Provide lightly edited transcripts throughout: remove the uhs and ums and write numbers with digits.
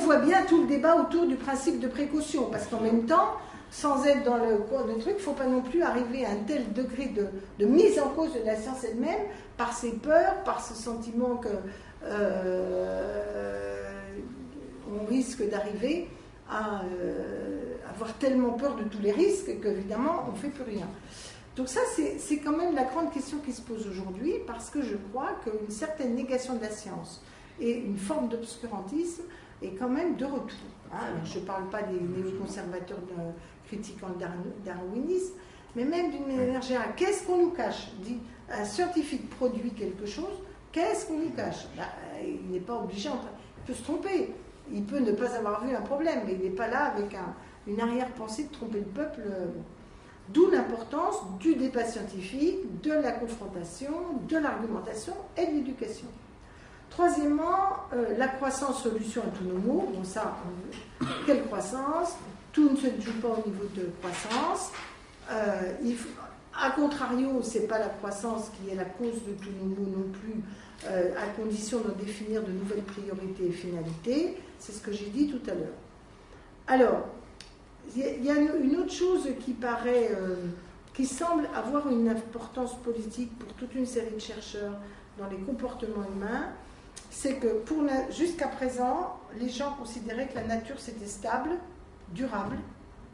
voit bien tout le débat autour du principe de précaution, parce qu'en même temps, sans être dans le truc, il ne faut pas non plus arriver à un tel degré de mise en cause de la science elle-même, par ses peurs, par ce sentiment que on risque d'arriver à avoir tellement peur de tous les risques qu'évidemment on ne fait plus rien. Donc ça, c'est quand même la grande question qui se pose aujourd'hui, parce que je crois qu'une certaine négation de la science et une forme d'obscurantisme est quand même de retour. Hein. Je ne parle pas des néoconservateurs critiquant le darwinisme, mais même d'une manière générale. Qu'est-ce qu'on nous cache? Dit un scientifique produit quelque chose, qu'est-ce qu'on nous cache? Il n'est pas obligé, il peut se tromper, il peut ne pas avoir vu un problème, mais il n'est pas là avec une arrière-pensée de tromper le peuple. D'où l'importance du débat scientifique, de la confrontation, de l'argumentation et de l'éducation. Troisièmement, la croissance solution à tous nos maux. Bon, ça, quelle croissance? Tout ne se joue pas au niveau de croissance. A contrario, ce n'est pas la croissance qui est la cause de tous nos maux non plus, à condition d'en définir de nouvelles priorités et finalités. C'est ce que j'ai dit tout à l'heure. Alors, il y a une autre chose qui paraît, qui semble avoir une importance politique pour toute une série de chercheurs dans les comportements humains, c'est que jusqu'à présent, les gens considéraient que la nature c'était stable, durable,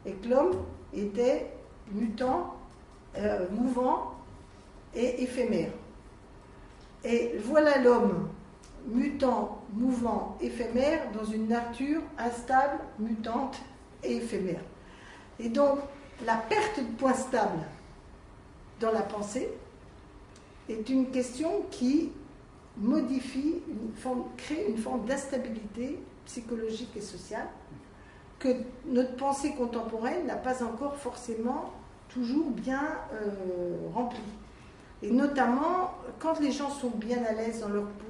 et que l'homme était mutant, mouvant et éphémère. Et voilà l'homme mutant, mouvant, éphémère dans une nature instable, mutante et éphémère. Et donc, la perte de points stables dans la pensée est une question qui modifie, crée une forme d'instabilité psychologique et sociale que notre pensée contemporaine n'a pas encore forcément toujours bien remplie. Et notamment, quand les gens sont bien à l'aise dans leur peau,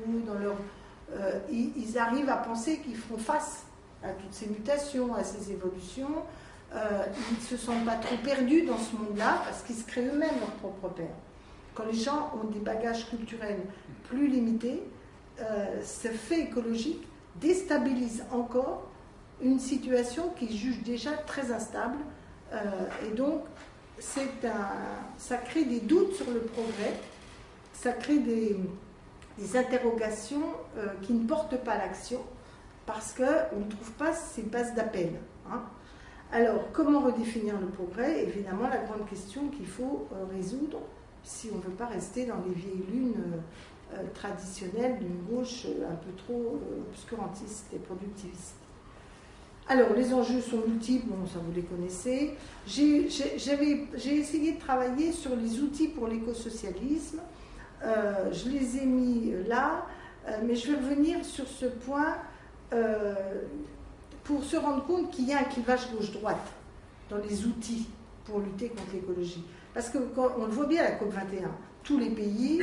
ils arrivent à penser qu'ils feront face à toutes ces mutations, à ces évolutions. Ils ne se sentent pas trop perdus dans ce monde-là parce qu'ils se créent eux-mêmes leur propre père. Quand les gens ont des bagages culturels plus limités, ce fait écologique déstabilise encore une situation qui juge déjà très instable. Et donc, ça crée des doutes sur le progrès, ça crée des interrogations qui ne portent pas l'action, parce qu'on ne trouve pas ces bases d'appel. Hein. Alors, comment redéfinir le progrès? Évidemment, la grande question qu'il faut résoudre, si on ne veut pas rester dans les vieilles lunes traditionnelles d'une gauche un peu trop obscurantiste et productiviste. Alors, les enjeux sont multiples, bon, ça vous les connaissez. J'ai essayé de travailler sur les outils pour l'écosocialisme. Je les ai mis là, mais je vais revenir sur ce point pour se rendre compte qu'il y a un clivage gauche-droite dans les outils pour lutter contre l'écologie. Parce qu'on le voit bien à la COP21, tous les pays,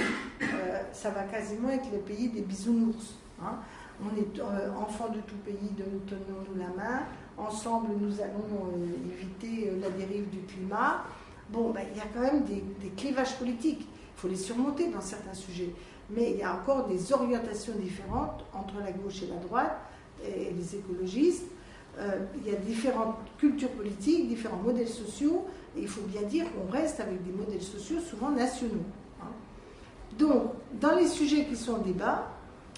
ça va quasiment être les pays des bisounours. Hein. On est enfants de tout pays, tenons-nous la main. Ensemble, nous allons éviter la dérive du climat. Bon, il y a quand même des clivages politiques. Il faut les surmonter dans certains sujets. Mais il y a encore des orientations différentes entre la gauche et la droite et les écologistes. Il y a différentes cultures politiques, différents modèles sociaux. Et il faut bien dire qu'on reste avec des modèles sociaux souvent nationaux. Hein. Donc, dans les sujets qui sont en débat,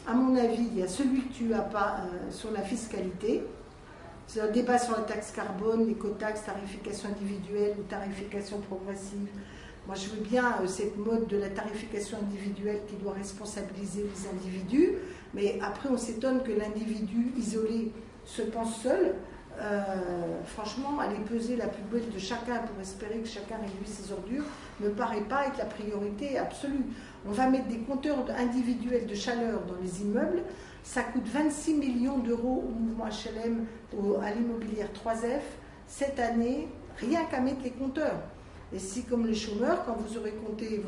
à mon avis, il y a celui que tu n'as pas sur la fiscalité. C'est un débat sur la taxe carbone, l'écotaxe, tarification individuelle ou tarification progressive. Moi, je veux bien cette mode de la tarification individuelle qui doit responsabiliser les individus, mais après, on s'étonne que l'individu isolé se pense seul. Franchement, aller peser la poubelle de chacun pour espérer que chacun réduise ses ordures ne me paraît pas être la priorité absolue. On va mettre des compteurs individuels de chaleur dans les immeubles, ça coûte 26 millions d'euros au mouvement HLM, à l'immobilière 3F, cette année, rien qu'à mettre les compteurs. Et si, comme les chômeurs, quand vous aurez compté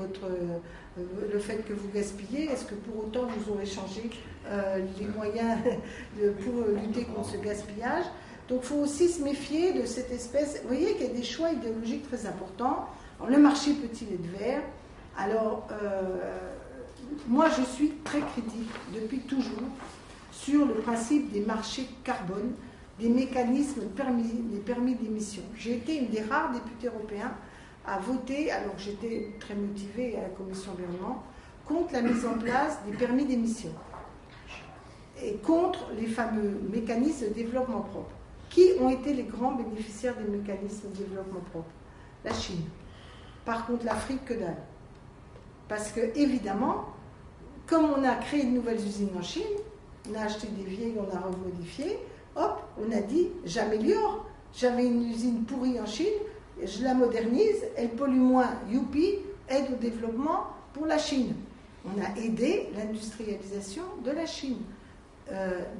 le fait que vous gaspillez, est-ce que pour autant vous aurez changé les moyens pour lutter contre ce gaspillage? Donc il faut aussi se méfier de cette espèce. Vous voyez qu'il y a des choix idéologiques très importants. Alors, le marché peut-il être vert? Alors, moi je suis très critique depuis toujours sur le principe des marchés carbone, des mécanismes des permis d'émission. J'ai été une des rares députés européens à voter, alors que j'étais très motivée à la Commission environnement, contre la mise en place des permis d'émission et contre les fameux mécanismes de développement propre. Qui ont été les grands bénéficiaires des mécanismes de développement propre? La Chine. Par contre, l'Afrique, que dalle. Parce que, évidemment, comme on a créé de nouvelles usines en Chine, on a acheté des vieilles, on a remodifié, hop, on a dit, j'améliore. J'avais une usine pourrie en Chine, je la modernise, elle pollue moins, youpi, aide au développement pour la Chine. On a aidé l'industrialisation de la Chine.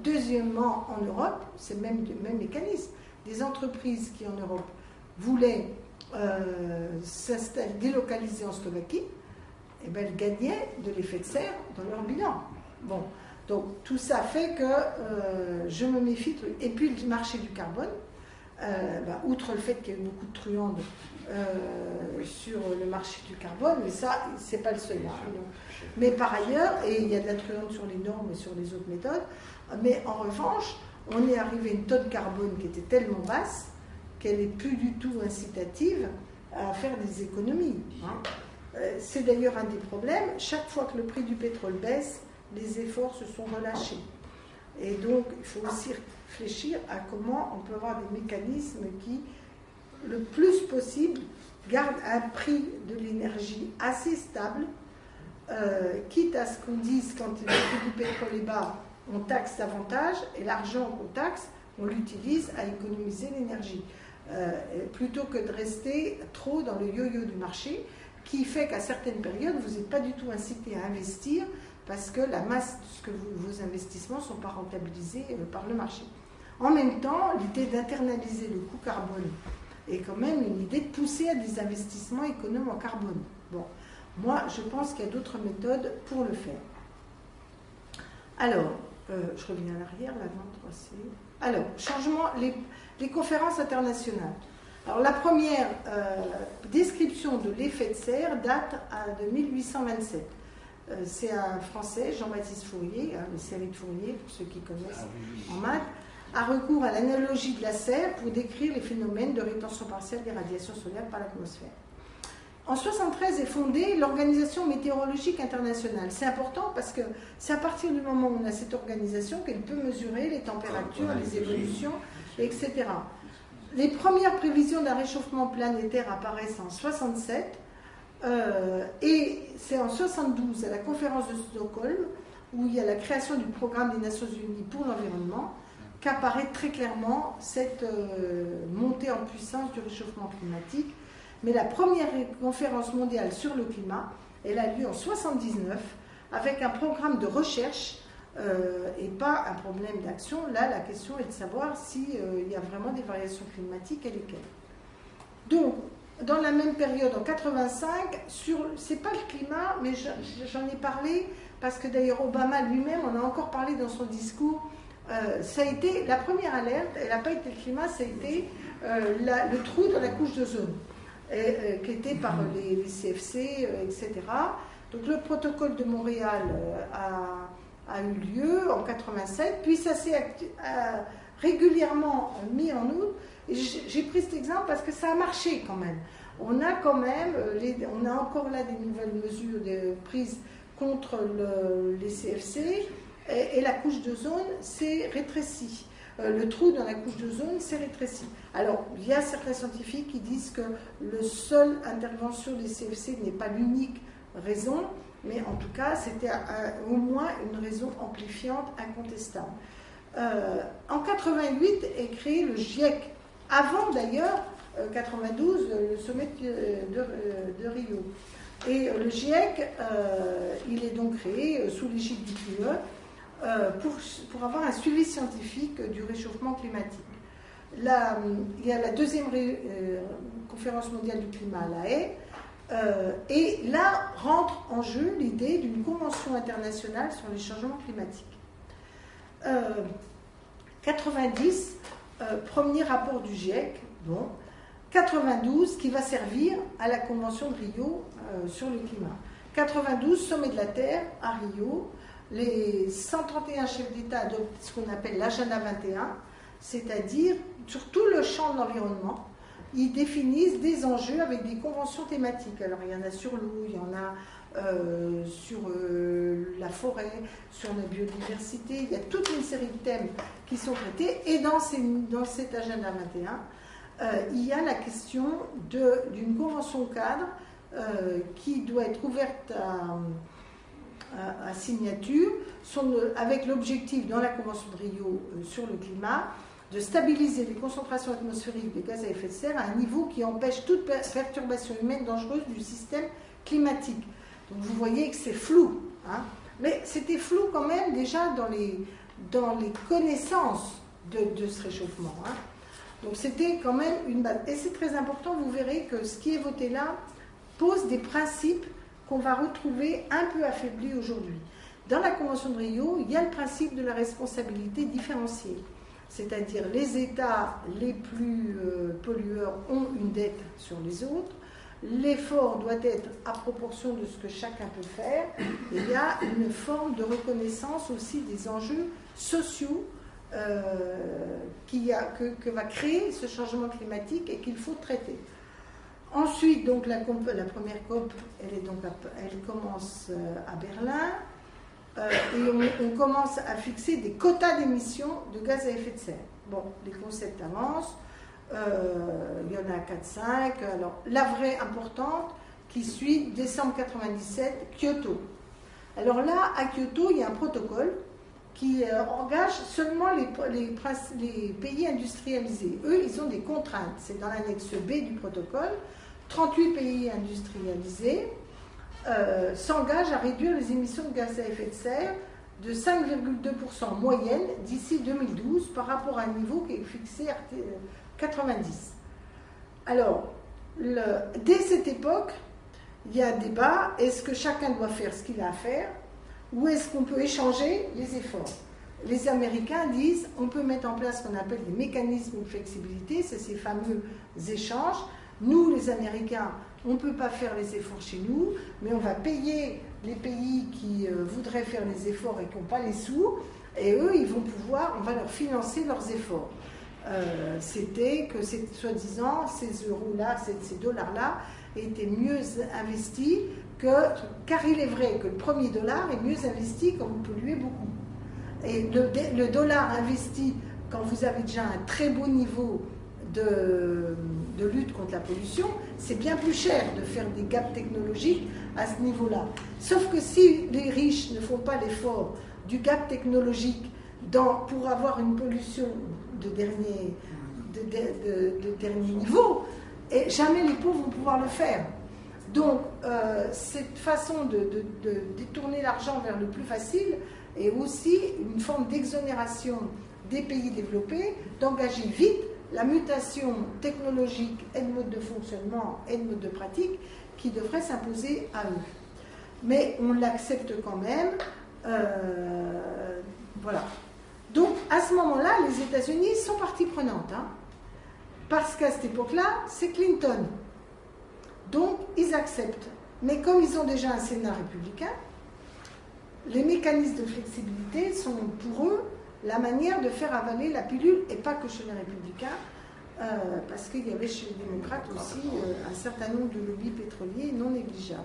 Deuxièmement, en Europe, c'est le même mécanisme. Des entreprises qui, en Europe, voulaient s'installer, délocaliser en Slovaquie, eh ben, elles gagnaient de l'effet de serre dans leur bilan. Bon, donc tout ça fait que je me méfie. Et puis le marché du carbone, outre le fait qu'il y a eu beaucoup de truandes sur le marché du carbone, mais ça, c'est pas le seul. Mais par ailleurs, et il y a de la truande sur les normes et sur les autres méthodes, mais en revanche, on est arrivé à une tonne carbone qui était tellement basse qu'elle n'est plus du tout incitative à faire des économies. C'est d'ailleurs un des problèmes. Chaque fois que le prix du pétrole baisse, les efforts se sont relâchés. Et donc, il faut aussi réfléchir à comment on peut avoir des mécanismes qui, le plus possible, gardent un prix de l'énergie assez stable, quitte à ce qu'on dise quand le prix du pétrole est bas, on taxe davantage, et l'argent qu'on taxe, on l'utilise à économiser l'énergie. Plutôt que de rester trop dans le yo-yo du marché, qui fait qu'à certaines périodes, vous n'êtes pas du tout incité à investir parce que la masse de vos investissements ne sont pas rentabilisés par le marché. En même temps, l'idée d'internaliser le coût carbone est quand même une idée de pousser à des investissements économes en carbone. Bon, moi, je pense qu'il y a d'autres méthodes pour le faire. Alors, je reviens à l'arrière, là, non, 3C. Alors, changement, les conférences internationales. Alors, la première description de l'effet de serre date de 1827. C'est un Français, Jean-Baptiste Fourier, les séries de Fourier, pour ceux qui connaissent en maths, a recours à l'analogie de la serre pour décrire les phénomènes de rétention partielle des radiations solaires par l'atmosphère. En 1973 est fondée l'Organisation météorologique internationale. C'est important parce que c'est à partir du moment où on a cette organisation qu'elle peut mesurer les températures, les évolutions, etc. Les premières prévisions d'un réchauffement planétaire apparaissent en 1967 et c'est en 1972 à la conférence de Stockholm où il y a la création du programme des Nations Unies pour l'environnement qu'apparaît très clairement cette montée en puissance du réchauffement climatique. Mais la première conférence mondiale sur le climat, elle a lieu en 1979 avec un programme de recherche et pas un problème d'action. Là, la question est de savoir s'il y a vraiment des variations climatiques et lesquelles. Donc, dans la même période, en 85, c'est pas le climat, mais j'en ai parlé parce que d'ailleurs Obama lui-même en a encore parlé dans son discours. Ça a été la première alerte, elle n'a pas été le climat, ça a été le trou dans la couche d'ozone, qui était par les CFC, etc. Donc le protocole de Montréal a eu lieu en 87, puis ça s'est régulièrement mis en outre. J'ai pris cet exemple parce que ça a marché quand même. On a quand même, on a encore là des nouvelles mesures prises contre les CFC et la couche d'ozone s'est rétrécie. Le trou dans la couche d'ozone s'est rétréci. Alors, il y a certains scientifiques qui disent que la seule intervention des CFC n'est pas l'unique raison, mais en tout cas, c'était au moins une raison amplifiante incontestable. En 88 est créé le GIEC, avant d'ailleurs 92, le sommet de Rio. Et le GIEC, il est donc créé sous l'égide du PIE pour avoir un suivi scientifique du réchauffement climatique. Il y a la deuxième conférence mondiale du climat à La Haye, et là rentre en jeu l'idée d'une convention internationale sur les changements climatiques. 90, premier rapport du GIEC, bon, 92 qui va servir à la convention de Rio sur le climat. 92, sommet de la Terre à Rio. les 131 chefs d'État adoptent ce qu'on appelle l'agenda 21, c'est-à-dire sur tout le champ de l'environnement, ils définissent des enjeux avec des conventions thématiques. Alors il y en a sur l'eau, il y en a sur la forêt, sur la biodiversité, il y a toute une série de thèmes qui sont traités, et dans cet agenda 21, il y a la question d'une convention cadre qui doit être ouverte à signature, avec l'objectif dans la Convention de Rio sur le climat, de stabiliser les concentrations atmosphériques de gaz à effet de serre à un niveau qui empêche toute perturbation humaine dangereuse du système climatique. Donc vous voyez que c'est flou, hein, mais c'était flou quand même déjà dans les connaissances de ce réchauffement. Hein. Donc c'était quand même une base. Et c'est très important, vous verrez que ce qui est voté là pose des principes qu'on va retrouver un peu affaiblis aujourd'hui. Dans la Convention de Rio, il y a le principe de la responsabilité différenciée. C'est-à-dire les États les plus pollueurs ont une dette sur les autres. L'effort doit être à proportion de ce que chacun peut faire. Et il y a une forme de reconnaissance aussi des enjeux sociaux que va créer ce changement climatique et qu'il faut traiter. Ensuite, donc, la première COP, elle commence à Berlin. Et on commence à fixer des quotas d'émissions de gaz à effet de serre. Bon, les concepts avancent, il y en a 4-5. Alors, la vraie importante qui suit, décembre 97, Kyoto. Alors là, à Kyoto, il y a un protocole qui engage seulement les pays industrialisés. Eux, ils ont des contraintes. C'est dans l'annexe B du protocole. 38 pays industrialisés s'engage à réduire les émissions de gaz à effet de serre de 5,2% moyenne d'ici 2012 par rapport à un niveau qui est fixé à 90. Alors, dès cette époque, il y a un débat, est-ce que chacun doit faire ce qu'il a à faire ou est-ce qu'on peut échanger les efforts? Les Américains disent on peut mettre en place ce qu'on appelle des mécanismes de flexibilité, c'est ces fameux échanges. Nous, les Américains, on ne peut pas faire les efforts chez nous, mais on va payer les pays qui voudraient faire les efforts et qui n'ont pas les sous, et eux, ils vont pouvoir, on va leur financer leurs efforts. C'était que, soi-disant, ces euros-là, ces dollars-là, étaient mieux investis car il est vrai que le premier dollar est mieux investi quand vous polluez beaucoup. Et le dollar investi quand vous avez déjà un très beau niveau de lutte contre la pollution, c'est bien plus cher de faire des gaps technologiques à ce niveau-là. Sauf que si les riches ne font pas l'effort du gap technologique pour avoir une pollution de dernier niveau, et jamais les pauvres vont pouvoir le faire. Donc, cette façon de détourner l'argent vers le plus facile est aussi une forme d'exonération des pays développés, d'engager vite la mutation technologique et de mode de fonctionnement et de mode de pratique qui devrait s'imposer à eux. Mais on l'accepte quand même. Voilà. Donc, à ce moment-là, les États-Unis sont partie prenante. Hein, parce qu'à cette époque-là, c'est Clinton. Donc, ils acceptent. Mais comme ils ont déjà un Sénat républicain, les mécanismes de flexibilité sont pour eux la manière de faire avaler la pilule, et pas que chez les républicains, parce qu'il y avait chez les démocrates aussi un certain nombre de lobbies pétroliers non négligeables.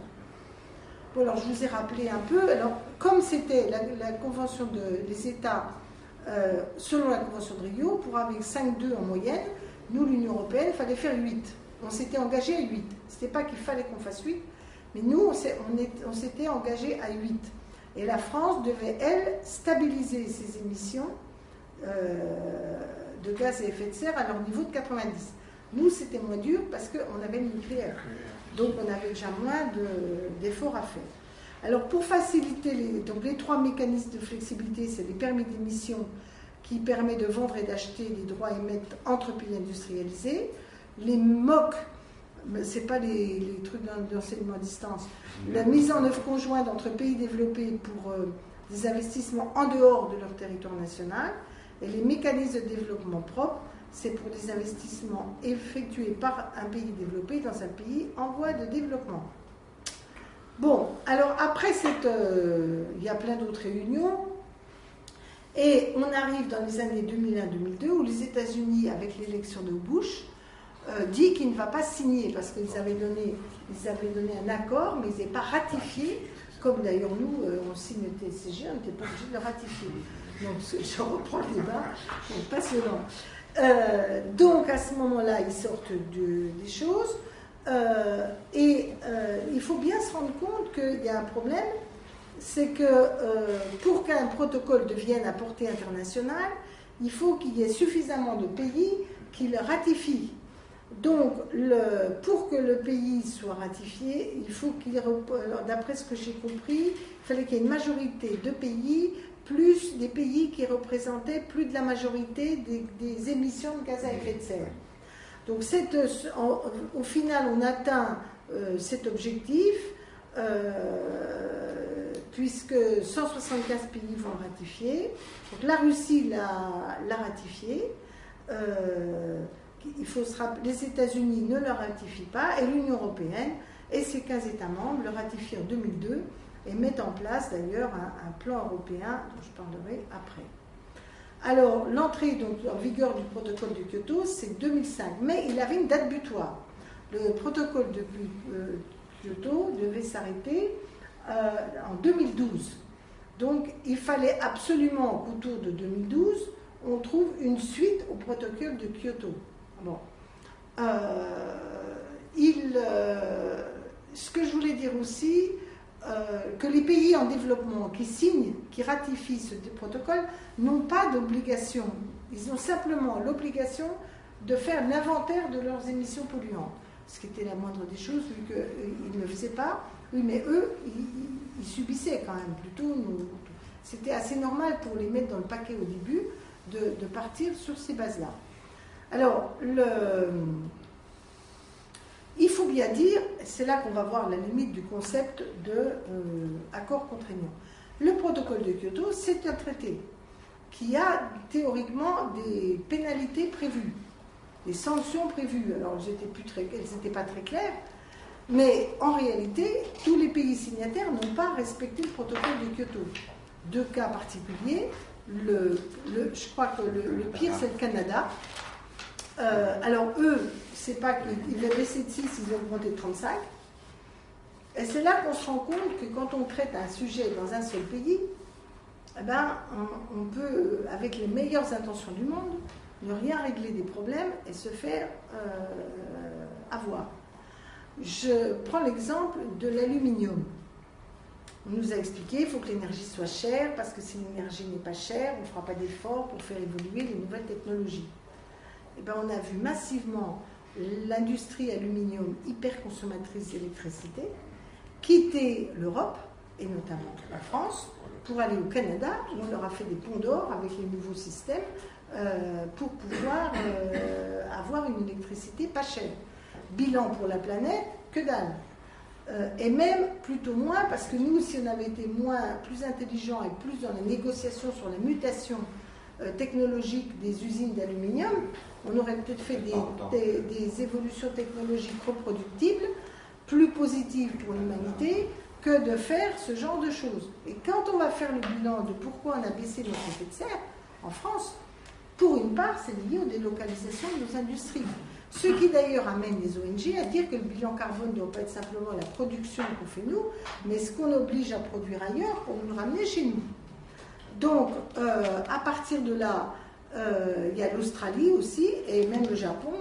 Bon, alors je vous ai rappelé un peu, alors comme c'était la convention des États, selon la convention de Rio, pour avec 5,2 en moyenne, nous, l'Union européenne, il fallait faire 8. On s'était engagé à 8. Ce n'était pas qu'il fallait qu'on fasse 8, mais nous, on s'était engagé à 8. Et la France devait, elle, stabiliser ses émissions de gaz à effet de serre à leur niveau de 90. Nous, c'était moins dur parce qu'on avait le nucléaire. Donc, on avait déjà moins d'efforts à faire. Alors, pour faciliter les 3 mécanismes de flexibilité, c'est les permis d'émission qui permet de vendre et d'acheter les droits à émettre entre pays industrialisés. Les MOC, ce n'est pas les trucs d'enseignement à distance, la mise en œuvre conjointe entre pays développés pour des investissements en dehors de leur territoire national, et les mécanismes de développement propre, c'est pour des investissements effectués par un pays développé dans un pays en voie de développement. Bon, alors après il y a plein d'autres réunions, et on arrive dans les années 2001-2002 où les États-Unis, avec l'élection de Bush, dit qu'il ne va pas signer parce qu'ils avaient donné un accord, mais ils n'avaient pas ratifié, comme d'ailleurs nous, on signe le TSCG, on n'était pas obligé de le ratifier. Donc je reprends le débat, c'est passionnant. Donc à ce moment-là, ils sortent des choses, et il faut bien se rendre compte qu'il y a un problème, c'est que pour qu'un protocole devienne à portée internationale, il faut qu'il y ait suffisamment de pays qui le ratifient. Donc, pour que le pays soit ratifié, il faut d'après ce que j'ai compris, il fallait qu'il y ait une majorité de pays, plus des pays qui représentaient plus de la majorité des émissions de gaz à effet de serre. Donc, au final, on atteint cet objectif, puisque 175 pays vont ratifier. Donc, la Russie l'a ratifié. Les États-Unis ne le ratifient pas, et l'Union européenne et ses 15 États membres le ratifient en 2002 et mettent en place d'ailleurs un plan européen dont je parlerai après. Alors, l'entrée en vigueur du protocole de Kyoto, c'est 2005, mais il avait une date butoir. Le protocole de Kyoto devait s'arrêter en 2012. Donc, il fallait absolument qu'autour de 2012, on trouve une suite au protocole de Kyoto. Bon. Ce que je voulais dire aussi, que les pays en développement qui signent, qui ratifient ce protocole, n'ont pas d'obligation. Ils ont simplement l'obligation de faire l'inventaire de leurs émissions polluantes. Ce qui était la moindre des choses, vu qu'ils ne le faisaient pas. Oui, mais eux, ils subissaient quand même plutôt. C'était assez normal pour les mettre dans le paquet au début de partir sur ces bases-là. Alors, il faut bien dire, c'est là qu'on va voir la limite du concept d'accord contraignant. Le protocole de Kyoto, c'est un traité qui a théoriquement des pénalités prévues, des sanctions prévues. Alors, elles n'étaient pas très claires, mais en réalité, tous les pays signataires n'ont pas respecté le protocole de Kyoto. Deux cas particuliers. Je crois que le pire, c'est le Canada. Alors eux, c'est pas qu'ils avaient baissé de 6, ils ont augmenté de 35. Et c'est là qu'on se rend compte que quand on traite un sujet dans un seul pays, eh ben, on peut, avec les meilleures intentions du monde, ne rien régler des problèmes et se faire avoir. Je prends l'exemple de l'aluminium. On nous a expliqué qu'il faut que l'énergie soit chère, parce que si l'énergie n'est pas chère, on ne fera pas d'efforts pour faire évoluer les nouvelles technologies. Eh bien, on a vu massivement l'industrie aluminium hyper consommatrice d'électricité quitter l'Europe, et notamment la France, pour aller au Canada, où on leur a fait des ponts d'or avec les nouveaux systèmes pour pouvoir avoir une électricité pas chère. Bilan pour la planète, que dalle. Et même plutôt moins, parce que nous, si on avait été plus intelligents et plus dans la négociation sur la mutation technologique des usines d'aluminium, on aurait peut-être fait des évolutions technologiques reproductibles, plus positives pour l'humanité, que de faire ce genre de choses. Et quand on va faire le bilan de pourquoi on a baissé notre effet de serre en France, pour une part, c'est lié aux délocalisations de nos industries. Ce qui d'ailleurs amène les ONG à dire que le bilan carbone ne doit pas être simplement la production qu'on fait nous, mais ce qu'on oblige à produire ailleurs pour nous le ramener chez nous. Donc, à partir de là, il y a l'Australie aussi, et même le Japon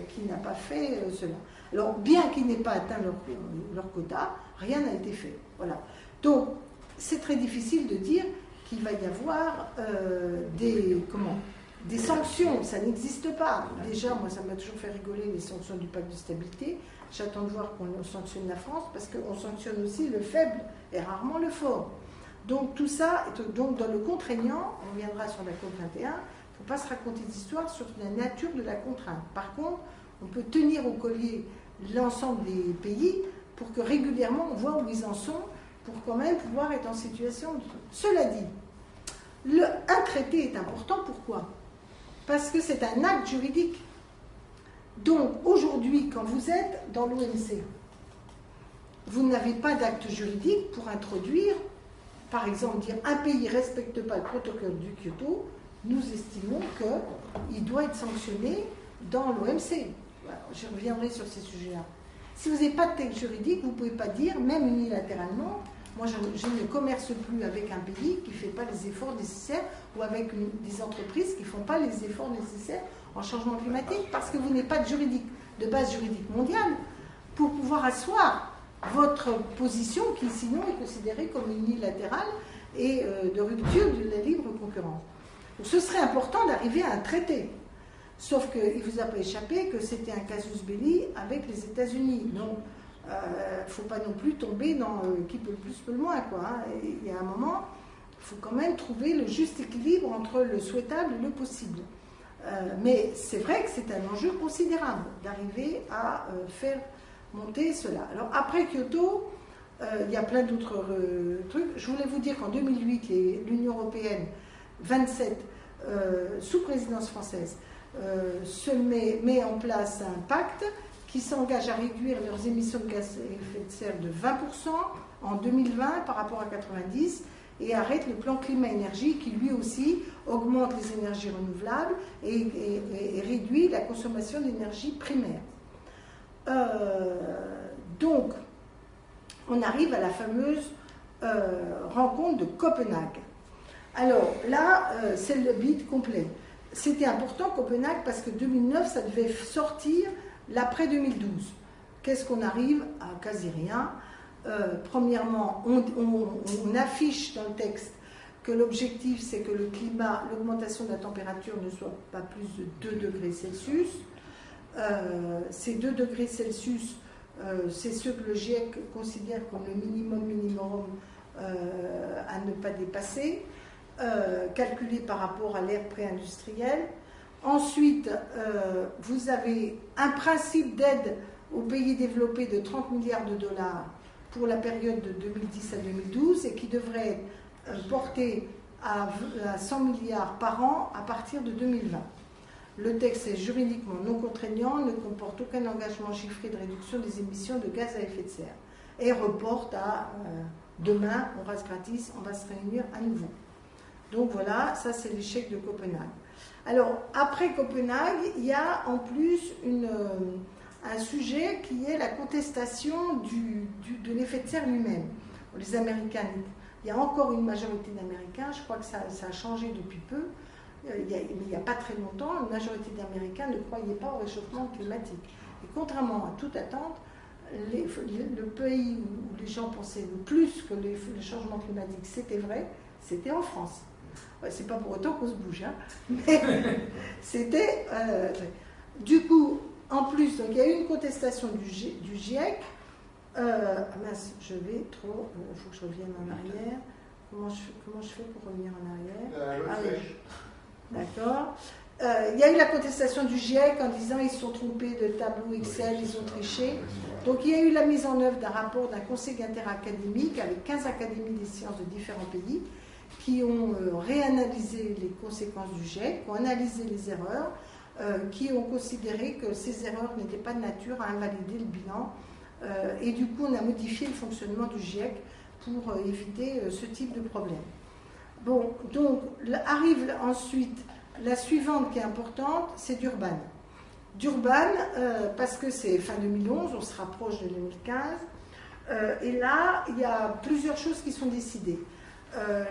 qui n'a pas fait cela. Alors, bien qu'ils n'aient pas atteint leur quota, rien n'a été fait. Voilà. Donc, c'est très difficile de dire qu'il va y avoir des sanctions. Ça n'existe pas. Déjà, moi, ça m'a toujours fait rigoler, les sanctions du pacte de stabilité. J'attends de voir qu'on sanctionne la France, parce qu'on sanctionne aussi le faible et rarement le fort. Donc, tout ça, donc dans le contraignant, on reviendra sur la COP21, il ne faut pas se raconter d'histoire sur la nature de la contrainte. Par contre, on peut tenir au collier l'ensemble des pays pour que régulièrement on voit où ils en sont, pour quand même pouvoir être en situation de... Cela dit, un traité est important, pourquoi ? Parce que c'est un acte juridique. Donc aujourd'hui, quand vous êtes dans l'OMC, vous n'avez pas d'acte juridique pour introduire, par exemple, dire un pays ne respecte pas le protocole du Kyoto, nous estimons qu'il doit être sanctionné dans l'OMC. Voilà, je reviendrai sur ces sujets-là. Si vous n'avez pas de texte juridique, vous ne pouvez pas dire, même unilatéralement, moi je ne commerce plus avec un pays qui ne fait pas les efforts nécessaires ou avec des entreprises qui ne font pas les efforts nécessaires en changement climatique, parce que vous n'avez pas de base juridique mondiale pour pouvoir asseoir votre position qui sinon est considérée comme unilatérale et de rupture de la libre concurrence. Donc, ce serait important d'arriver à un traité. Sauf qu'il ne vous a pas échappé que c'était un casus belli avec les États-Unis. Donc, il ne faut pas non plus tomber dans qui peut le plus, peut le moins, quoi, hein. Il y a un moment, il faut quand même trouver le juste équilibre entre le souhaitable et le possible. Mais c'est vrai que c'est un enjeu considérable d'arriver à faire monter cela. Alors, après Kyoto, il y a plein d'autres trucs. Je voulais vous dire qu'en 2008, l'Union européenne, 27, sous présidence française, se met en place un pacte qui s'engage à réduire leurs émissions de gaz à effet de serre de 20% en 2020 par rapport à 90 et arrête le plan climat-énergie qui lui aussi augmente les énergies renouvelables et réduit la consommation d'énergie primaire. Donc, on arrive à la fameuse rencontre de Copenhague. Alors là, c'est le bid complet. C'était important Copenhague parce que 2009, ça devait sortir l'après 2012. Qu'est-ce qu'on arrive à quasi rien. Premièrement, on affiche dans le texte que l'objectif, c'est que le climat, l'augmentation de la température ne soit pas plus de 2 degrés Celsius. Ces 2 degrés Celsius, c'est ce que le GIEC considère comme le minimum à ne pas dépasser. Calculé par rapport à l'ère pré-industrielle. Ensuite, vous avez un principe d'aide aux pays développés de 30 milliards de dollars pour la période de 2010 à 2012 et qui devrait être porté à 100 milliards par an à partir de 2020. Le texte est juridiquement non contraignant, ne comporte aucun engagement chiffré de réduction des émissions de gaz à effet de serre et reporte à demain, on reste gratis, on va se réunir à nouveau. Donc voilà, ça c'est l'échec de Copenhague. Alors, après Copenhague, il y a en plus un sujet qui est la contestation de l'effet de serre lui-même. Les Américains, il y a encore une majorité d'Américains, je crois que ça a changé depuis peu, il n'y a pas très longtemps, une majorité d'Américains ne croyait pas au réchauffement climatique. Et contrairement à toute attente, le pays où les gens pensaient le plus que le changement climatique c'était vrai, c'était en France. C'est pas pour autant qu'on se bouge, hein. Mais c'était... du coup, en plus, donc, il y a eu une contestation du GIEC. Mince, je vais trop... Il faut que je revienne en arrière. Comment je fais pour revenir en arrière? Ah oui. D'accord. Il y a eu la contestation du GIEC en disant ils se sont trompés de tableau Excel, ils ont triché. Donc il y a eu la mise en œuvre d'un rapport d'un conseil interacadémique avec 15 académies des sciences de différents pays qui ont réanalysé les conséquences du GIEC, qui ont analysé les erreurs, qui ont considéré que ces erreurs n'étaient pas de nature à invalider le bilan. Et du coup, on a modifié le fonctionnement du GIEC pour éviter ce type de problème. Bon, donc arrive ensuite la suivante qui est importante, c'est Durban. Durban, parce que c'est fin 2011, on se rapproche de 2015, et là, il y a plusieurs choses qui sont décidées.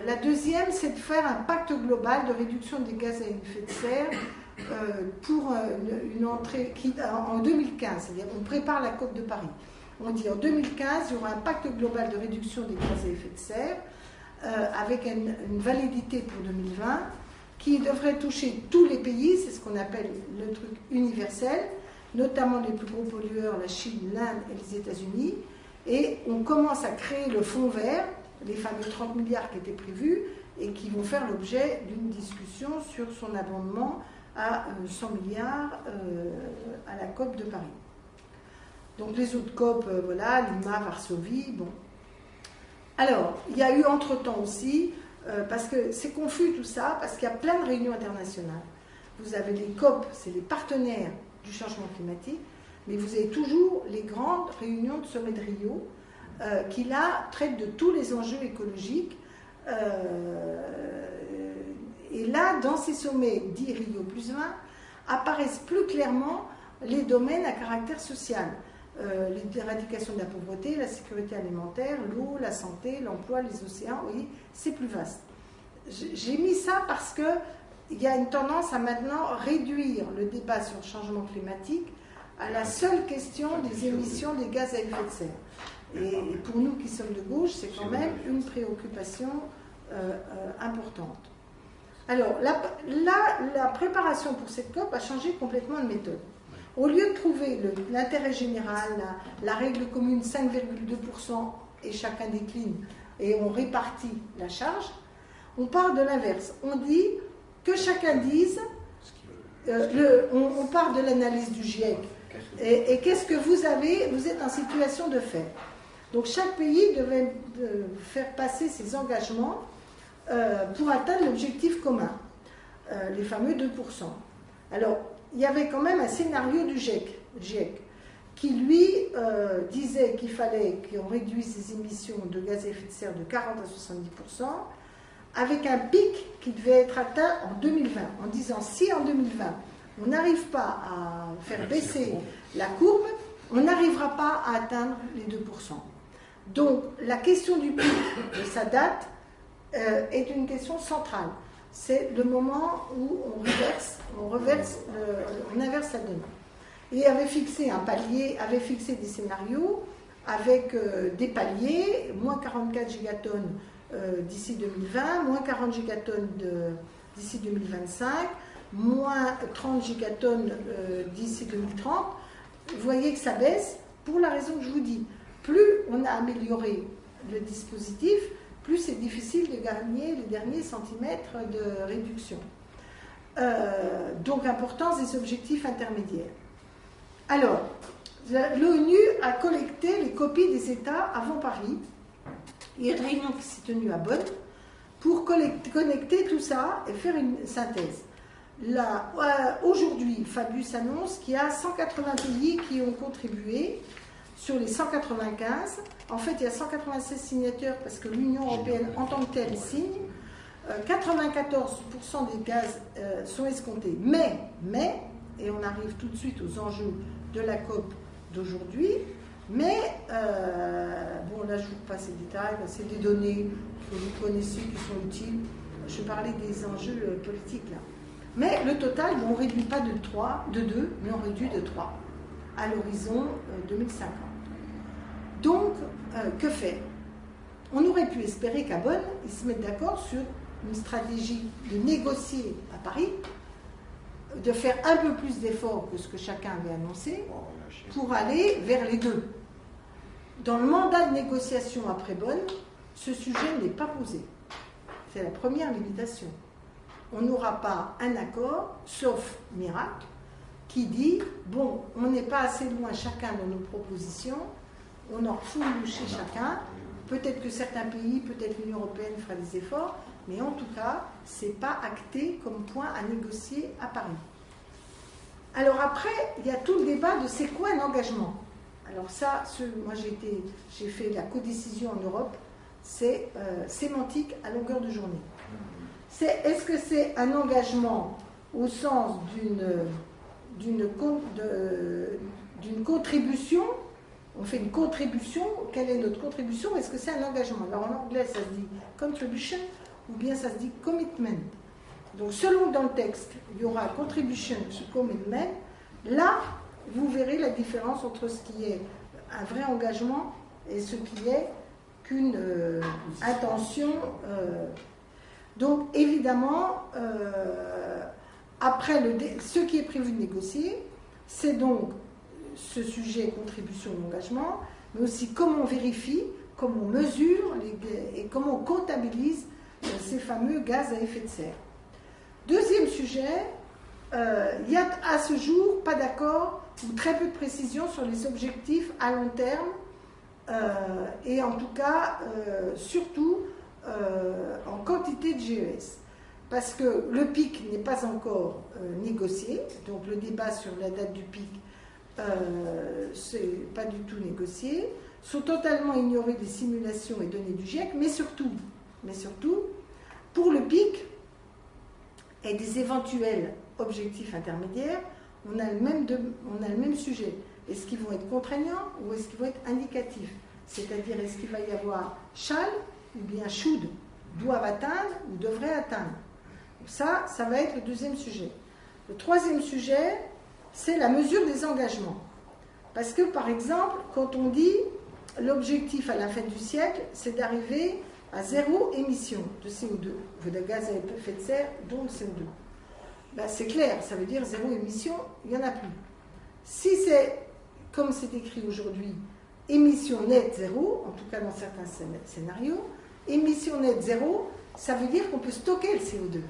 La deuxième, c'est de faire un pacte global de réduction des gaz à effet de serre pour une entrée en 2015, c'est-à-dire on prépare la COP de Paris. On dit en 2015, il y aura un pacte global de réduction des gaz à effet de serre avec une validité pour 2020 qui devrait toucher tous les pays, c'est ce qu'on appelle le truc universel, notamment les plus gros pollueurs, la Chine, l'Inde et les États-Unis. Et on commence à créer le fonds vert, les fameux 30 milliards qui étaient prévus et qui vont faire l'objet d'une discussion sur son abondement à 100 milliards à la COP de Paris. Donc les autres COP, voilà, Lima, Varsovie, bon. Alors, il y a eu entre-temps aussi, parce que c'est confus tout ça, parce qu'il y a plein de réunions internationales. Vous avez les COP, c'est les partenaires du changement climatique, mais vous avez toujours les grandes réunions de sommet de Rio, qui là traite de tous les enjeux écologiques. Et là, dans ces sommets dits Rio +20, apparaissent plus clairement les domaines à caractère social. L'éradication de la pauvreté, la sécurité alimentaire, l'eau, la santé, l'emploi, les océans, vous voyez, c'est plus vaste. J'ai mis ça parce qu'il y a une tendance à maintenant réduire le débat sur le changement climatique à la seule question des émissions des gaz à effet de serre. Et pour nous qui sommes de gauche, c'est quand même une préoccupation importante. Alors, la préparation pour cette COP a changé complètement de méthode. Au lieu de trouver l'intérêt général, la règle commune 5,2% et chacun décline et on répartit la charge, on part de l'inverse. On dit que chacun dise, on part de l'analyse du GIEC. Et qu'est-ce que vous êtes en situation de faire. Donc chaque pays devait faire passer ses engagements pour atteindre l'objectif commun, les fameux 2%. Alors, il y avait quand même un scénario du GIEC qui, lui, disait qu'il fallait qu'on réduise les émissions de gaz à effet de serre de 40 à 70%, avec un pic qui devait être atteint en 2020, en disant si en 2020, on n'arrive pas à faire baisser la courbe, on n'arrivera pas à atteindre les 2%. Donc, la question du pic de sa date est une question centrale. C'est le moment où on inverse la donne. Et avait fixé un palier, avait fixé des scénarios avec des paliers, moins 44 gigatonnes d'ici 2020, moins 40 gigatonnes d'ici 2025, moins 30 gigatonnes d'ici 2030. Vous voyez que ça baisse pour la raison que je vous dis. Plus on a amélioré le dispositif, plus c'est difficile de gagner les derniers centimètres de réduction. Donc, importance des objectifs intermédiaires. Alors, l'ONU a collecté les copies des États avant Paris. Il y a une réunion qui s'est tenue à Bonn pour connecter tout ça et faire une synthèse. Aujourd'hui, Fabius annonce qu'il y a 180 pays qui ont contribué sur les 195. En fait, il y a 196 signataires parce que l'Union européenne en tant que telle signe. 94% des gaz sont escomptés. Mais, et on arrive tout de suite aux enjeux de la COP d'aujourd'hui, mais, bon là je vous passe les détails, c'est des données que vous connaissez qui sont utiles. Je parlais des enjeux politiques là. Mais le total, on ne réduit pas de 2, mais on réduit de 3 à l'horizon 2050. Donc, que faire? On aurait pu espérer qu'à Bonn, ils se mettent d'accord sur une stratégie de négocier à Paris, de faire un peu plus d'efforts que ce que chacun avait annoncé, pour aller vers les 2. Dans le mandat de négociation après Bonn, ce sujet n'est pas posé. C'est la première limitation. On n'aura pas un accord, sauf miracle, qui dit, bon, on n'est pas assez loin chacun dans nos propositions, on en fout chez chacun, peut-être que certains pays, peut-être l'Union européenne fera des efforts, mais en tout cas, ce n'est pas acté comme point à négocier à Paris. Alors après, il y a tout le débat de c'est quoi un engagement. Alors ça, moi j'ai fait la codécision en Europe, c'est sémantique à longueur de journée. Est-ce que c'est un engagement au sens d'une contribution? On fait une contribution, quelle est notre contribution? Est-ce que c'est un engagement? Alors en anglais ça se dit contribution ou bien ça se dit commitment. Donc selon dans le texte, il y aura contribution ou commitment. Là, vous verrez la différence entre ce qui est un vrai engagement et ce qui est qu'une intention. Donc évidemment, après ce qui est prévu de négocier, c'est donc ce sujet contribution et engagement, mais aussi comment on vérifie, comment on mesure et comment on comptabilise ces fameux gaz à effet de serre. Deuxième sujet, il y a à ce jour pas d'accord ou très peu de précision sur les objectifs à long terme et en tout cas, surtout en quantité de GES. Parce que le pic n'est pas encore négocié, donc le débat sur la date du pic, c'est pas du tout négocié. sont totalement ignorées des simulations et données du GIEC, mais surtout, pour le pic et des éventuels objectifs intermédiaires, on a le même sujet. Est-ce qu'ils vont être contraignants ou est-ce qu'ils vont être indicatifs? C'est-à-dire, est-ce qu'il va y avoir shall ou bien should, doivent atteindre ou devraient atteindre? Ça va être le deuxième sujet. Le troisième sujet, c'est la mesure des engagements. Parce que, par exemple, quand on dit l'objectif à la fin du siècle, c'est d'arriver à 0 émission de CO2, ou de gaz à effet de serre, dont le CO2. Ben, c'est clair, ça veut dire 0 émission, il n'y en a plus. Si c'est, comme c'est écrit aujourd'hui, émission nette 0, en tout cas dans certains scénarios, émission nette 0, ça veut dire qu'on peut stocker le CO2.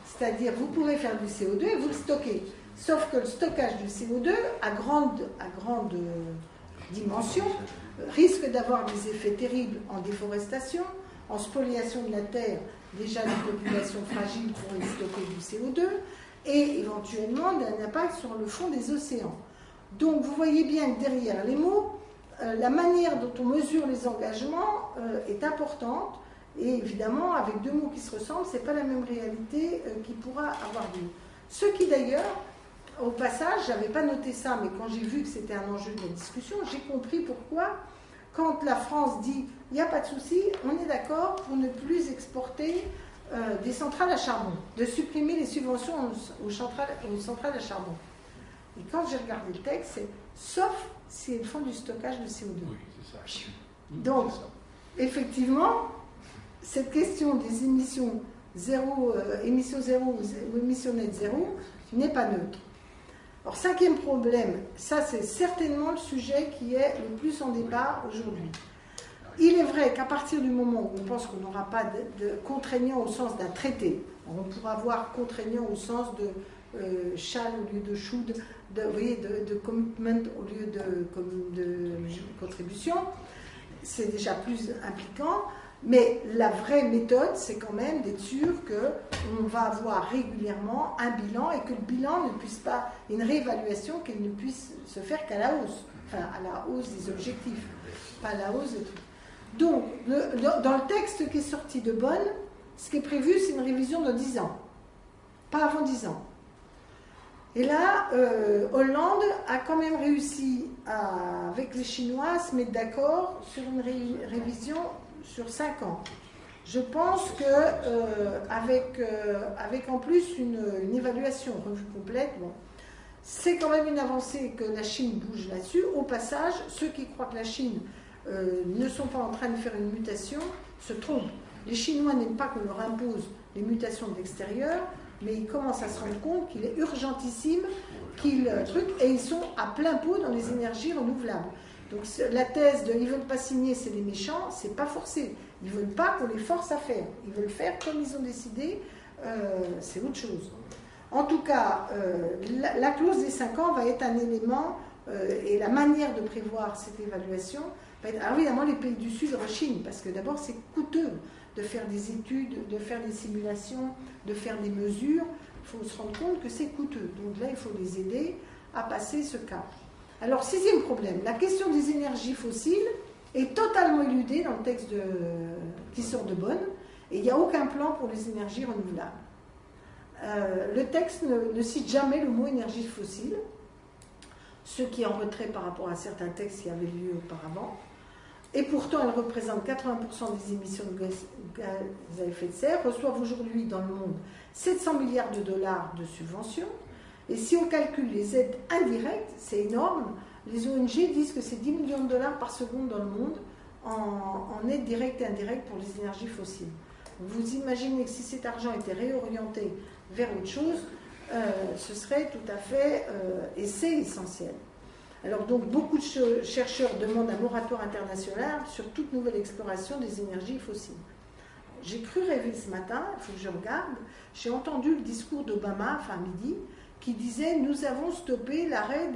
C'est-à-dire, vous pourrez faire du CO2 et vous le stockez. Sauf que le stockage du CO2, à grande dimension, risque d'avoir des effets terribles en déforestation, en spoliation de la terre, déjà les populations fragiles pourraient stocker du CO2, et éventuellement d'un impact sur le fond des océans. Donc vous voyez bien que derrière les mots, la manière dont on mesure les engagements est importante, et évidemment, avec deux mots qui se ressemblent, ce n'est pas la même réalité qui pourra avoir lieu. Ce qui d'ailleurs, au passage, je n'avais pas noté ça, mais quand j'ai vu que c'était un enjeu de la discussion, j'ai compris pourquoi, quand la France dit « il n'y a pas de souci, on est d'accord pour ne plus exporter des centrales à charbon, de supprimer les subventions aux centrales à charbon ». Et quand j'ai regardé le texte, c'est « sauf si elles font du stockage de CO2 ». Oui, c'est ça. Donc, effectivement, cette question des émissions zéro, émission zéro ou émission nette zéro n'est pas neutre. Alors, cinquième problème, ça c'est certainement le sujet qui est le plus en débat aujourd'hui. Il est vrai qu'à partir du moment où on pense qu'on n'aura pas de contraignant au sens d'un traité, on pourra avoir contraignant au sens de shall au lieu de should, de commitment au lieu de contribution, c'est déjà plus impliquant. Mais la vraie méthode, c'est quand même d'être sûr qu'on va avoir régulièrement un bilan et que le bilan ne puisse pas, une réévaluation qu'elle ne puisse se faire qu'à la hausse, enfin à la hausse des objectifs, pas à la hausse des trucs. Donc, dans le texte qui est sorti de Bonn, ce qui est prévu, c'est une révision de 10 ans, pas avant 10 ans. Et là, Hollande a quand même réussi, avec les Chinois, à se mettre d'accord sur une révision sur 5 ans. Je pense qu'avec avec en plus une évaluation revue complète, bon, c'est quand même une avancée que la Chine bouge là-dessus. Au passage, ceux qui croient que la Chine ne sont pas en train de faire une mutation se trompent. Les Chinois n'aiment pas qu'on leur impose les mutations de l'extérieur, mais ils commencent à se rendre compte qu'il est urgentissime qu'ils truquent, et ils sont à plein pot dans les énergies renouvelables. Donc la thèse de « ils ne veulent pas signer, c'est les méchants », c'est pas forcé. Ils ne veulent pas qu'on les force à faire. Ils veulent faire comme ils ont décidé, c'est autre chose. En tout cas, la clause des 5 ans va être un élément, et la manière de prévoir cette évaluation va être... Alors évidemment, les pays du Sud rechignent, parce que d'abord, c'est coûteux de faire des études, de faire des simulations, de faire des mesures. Il faut se rendre compte que c'est coûteux. Donc là, il faut les aider à passer ce cap. Alors, 6e problème, la question des énergies fossiles est totalement éludée dans le texte qui sort de Bonn, et il n'y a aucun plan pour les énergies renouvelables. Le texte ne cite jamais le mot énergie fossile, ce qui est en retrait par rapport à certains textes qui avaient lieu auparavant, et pourtant elles représentent 80% des émissions de gaz à effet de serre, reçoivent aujourd'hui dans le monde 700 milliards de dollars de subventions. Et si on calcule les aides indirectes, c'est énorme. Les ONG disent que c'est 10 millions de dollars par seconde dans le monde en aide directe et indirecte pour les énergies fossiles. Vous imaginez que si cet argent était réorienté vers autre chose, ce serait tout à fait, et c'est essentiel. Alors donc beaucoup de chercheurs demandent un moratoire international sur toute nouvelle exploration des énergies fossiles. J'ai cru rêver ce matin, il faut que je regarde, j'ai entendu le discours d'Obama, enfin midi, qui disait « Nous avons stoppé l'arrêt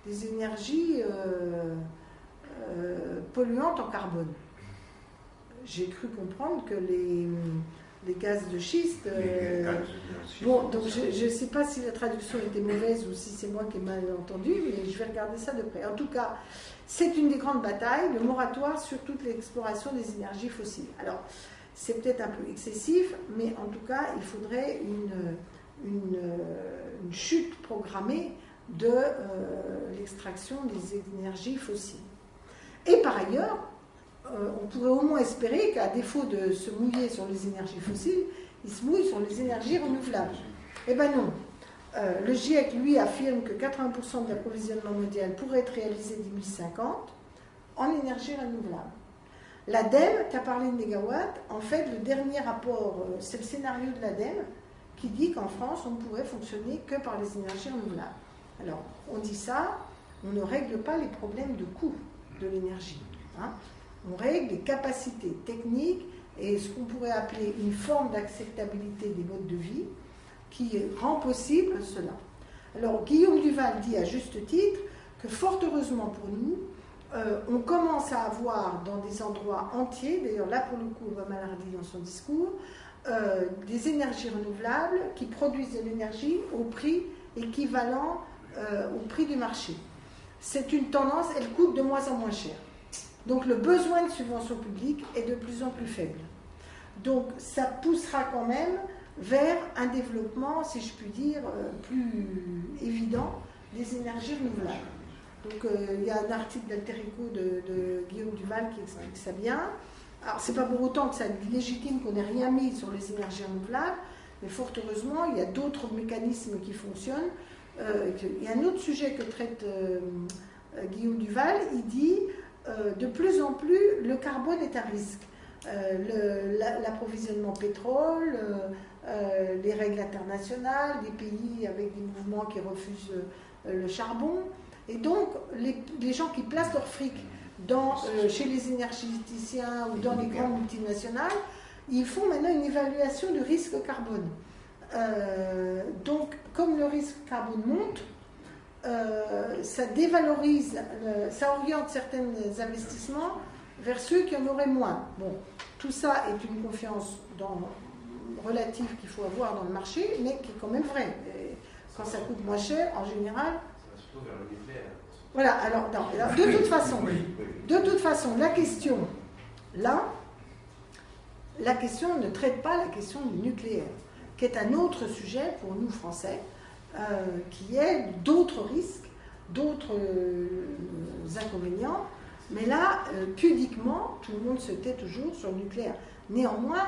des énergies polluantes en carbone ». J'ai cru comprendre que les gaz de schiste. Bon, donc je ne sais pas si la traduction était mauvaise ou si c'est moi qui ai mal entendu, mais je vais regarder ça de près. En tout cas, c'est une des grandes batailles, le moratoire sur toute l'exploration des énergies fossiles. Alors, c'est peut-être un peu excessif, mais en tout cas, il faudrait une chute programmée de l'extraction des énergies fossiles. Et par ailleurs, on pourrait au moins espérer qu'à défaut de se mouiller sur les énergies fossiles, il se mouille sur les énergies renouvelables. Eh bien non. Le GIEC, lui, affirme que 80% de l'approvisionnement mondial pourrait être réalisé d'ici 2050 en énergie renouvelable. L'ADEME, tu as parlé de mégawatts, en fait, le dernier rapport, c'est le scénario de l'ADEME qui dit qu'en France, on ne pourrait fonctionner que par les énergies renouvelables. Alors, on dit ça, on ne règle pas les problèmes de coût de l'énergie. Hein. On règle les capacités techniques et ce qu'on pourrait appeler une forme d'acceptabilité des modes de vie qui rend possible cela. Alors, Guillaume Duval dit à juste titre que fort heureusement pour nous, on commence à avoir dans des endroits entiers, d'ailleurs là pour le coup on va mal redire dans son discours, des énergies renouvelables qui produisent de l'énergie au prix équivalent au prix du marché. C'est une tendance, elle coûte de moins en moins cher. Donc le besoin de subventions publiques est de plus en plus faible. Donc ça poussera quand même vers un développement, si je puis dire, plus évident des énergies renouvelables. Donc il y a un article d'Alterico de Guillaume Duval qui explique ça bien. Alors c'est pas pour autant que ça légitime qu'on n'ait rien mis sur les énergies renouvelables, mais fort heureusement, il y a d'autres mécanismes qui fonctionnent. Il y a un autre sujet que traite Guillaume Duval, il dit de plus en plus le carbone est à risque. L'approvisionnement pétrole, les règles internationales, les pays avec des mouvements qui refusent le charbon. Et donc, les gens qui placent leur fric chez les énergéticiens ou dans les grandes multinationales, ils font maintenant une évaluation du risque carbone. Donc, comme le risque carbone monte, ça dévalorise, ça oriente certains investissements vers ceux qui en auraient moins. Bon, tout ça est une confiance relative qu'il faut avoir dans le marché, mais qui est quand même vraie. Et quand ça coûte moins cher, en général... Surtout vers le nucléaire. Voilà, alors, de toute façon, la question, là, la question ne traite pas la question du nucléaire, qui est un autre sujet pour nous Français, qui est d'autres risques, d'autres inconvénients, mais là, pudiquement, tout le monde se tait toujours sur le nucléaire. Néanmoins,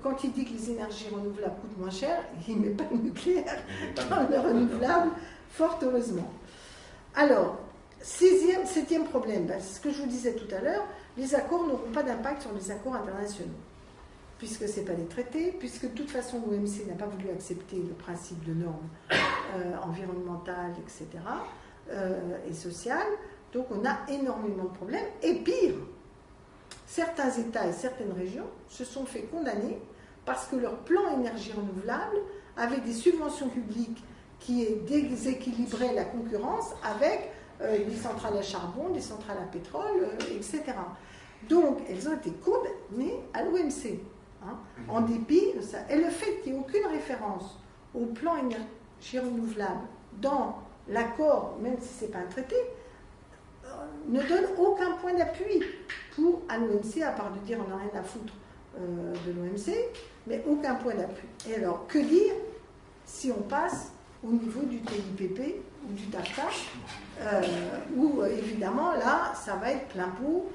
quand il dit que les énergies renouvelables coûtent moins cher, il ne met pas le nucléaire dans le renouvelable, fort heureusement. Alors, septième problème, c'est ce que je vous disais tout à l'heure, les accords n'auront pas d'impact sur les accords internationaux, puisque ce n'est pas des traités, puisque de toute façon l'OMC n'a pas voulu accepter le principe de normes environnementales, etc., et sociales, donc on a énormément de problèmes, et pire, certains États et certaines régions se sont fait condamner parce que leur plan énergie renouvelable avait des subventions publiques qui déséquilibraient la concurrence avec des centrales à charbon, des centrales à pétrole, etc. Donc, elles ont été condamnées à l'OMC, hein, en dépit de ça. Et le fait qu'il n'y ait aucune référence au plan énergie renouvelable dans l'accord, même si ce n'est pas un traité, ne donne aucun point d'appui à l'OMC, à part de dire on n'a rien à foutre de l'OMC, mais aucun point d'appui. Et alors, que dire si on passe au niveau du TIPP ou du TAFTA, où évidemment là, ça va être plein pot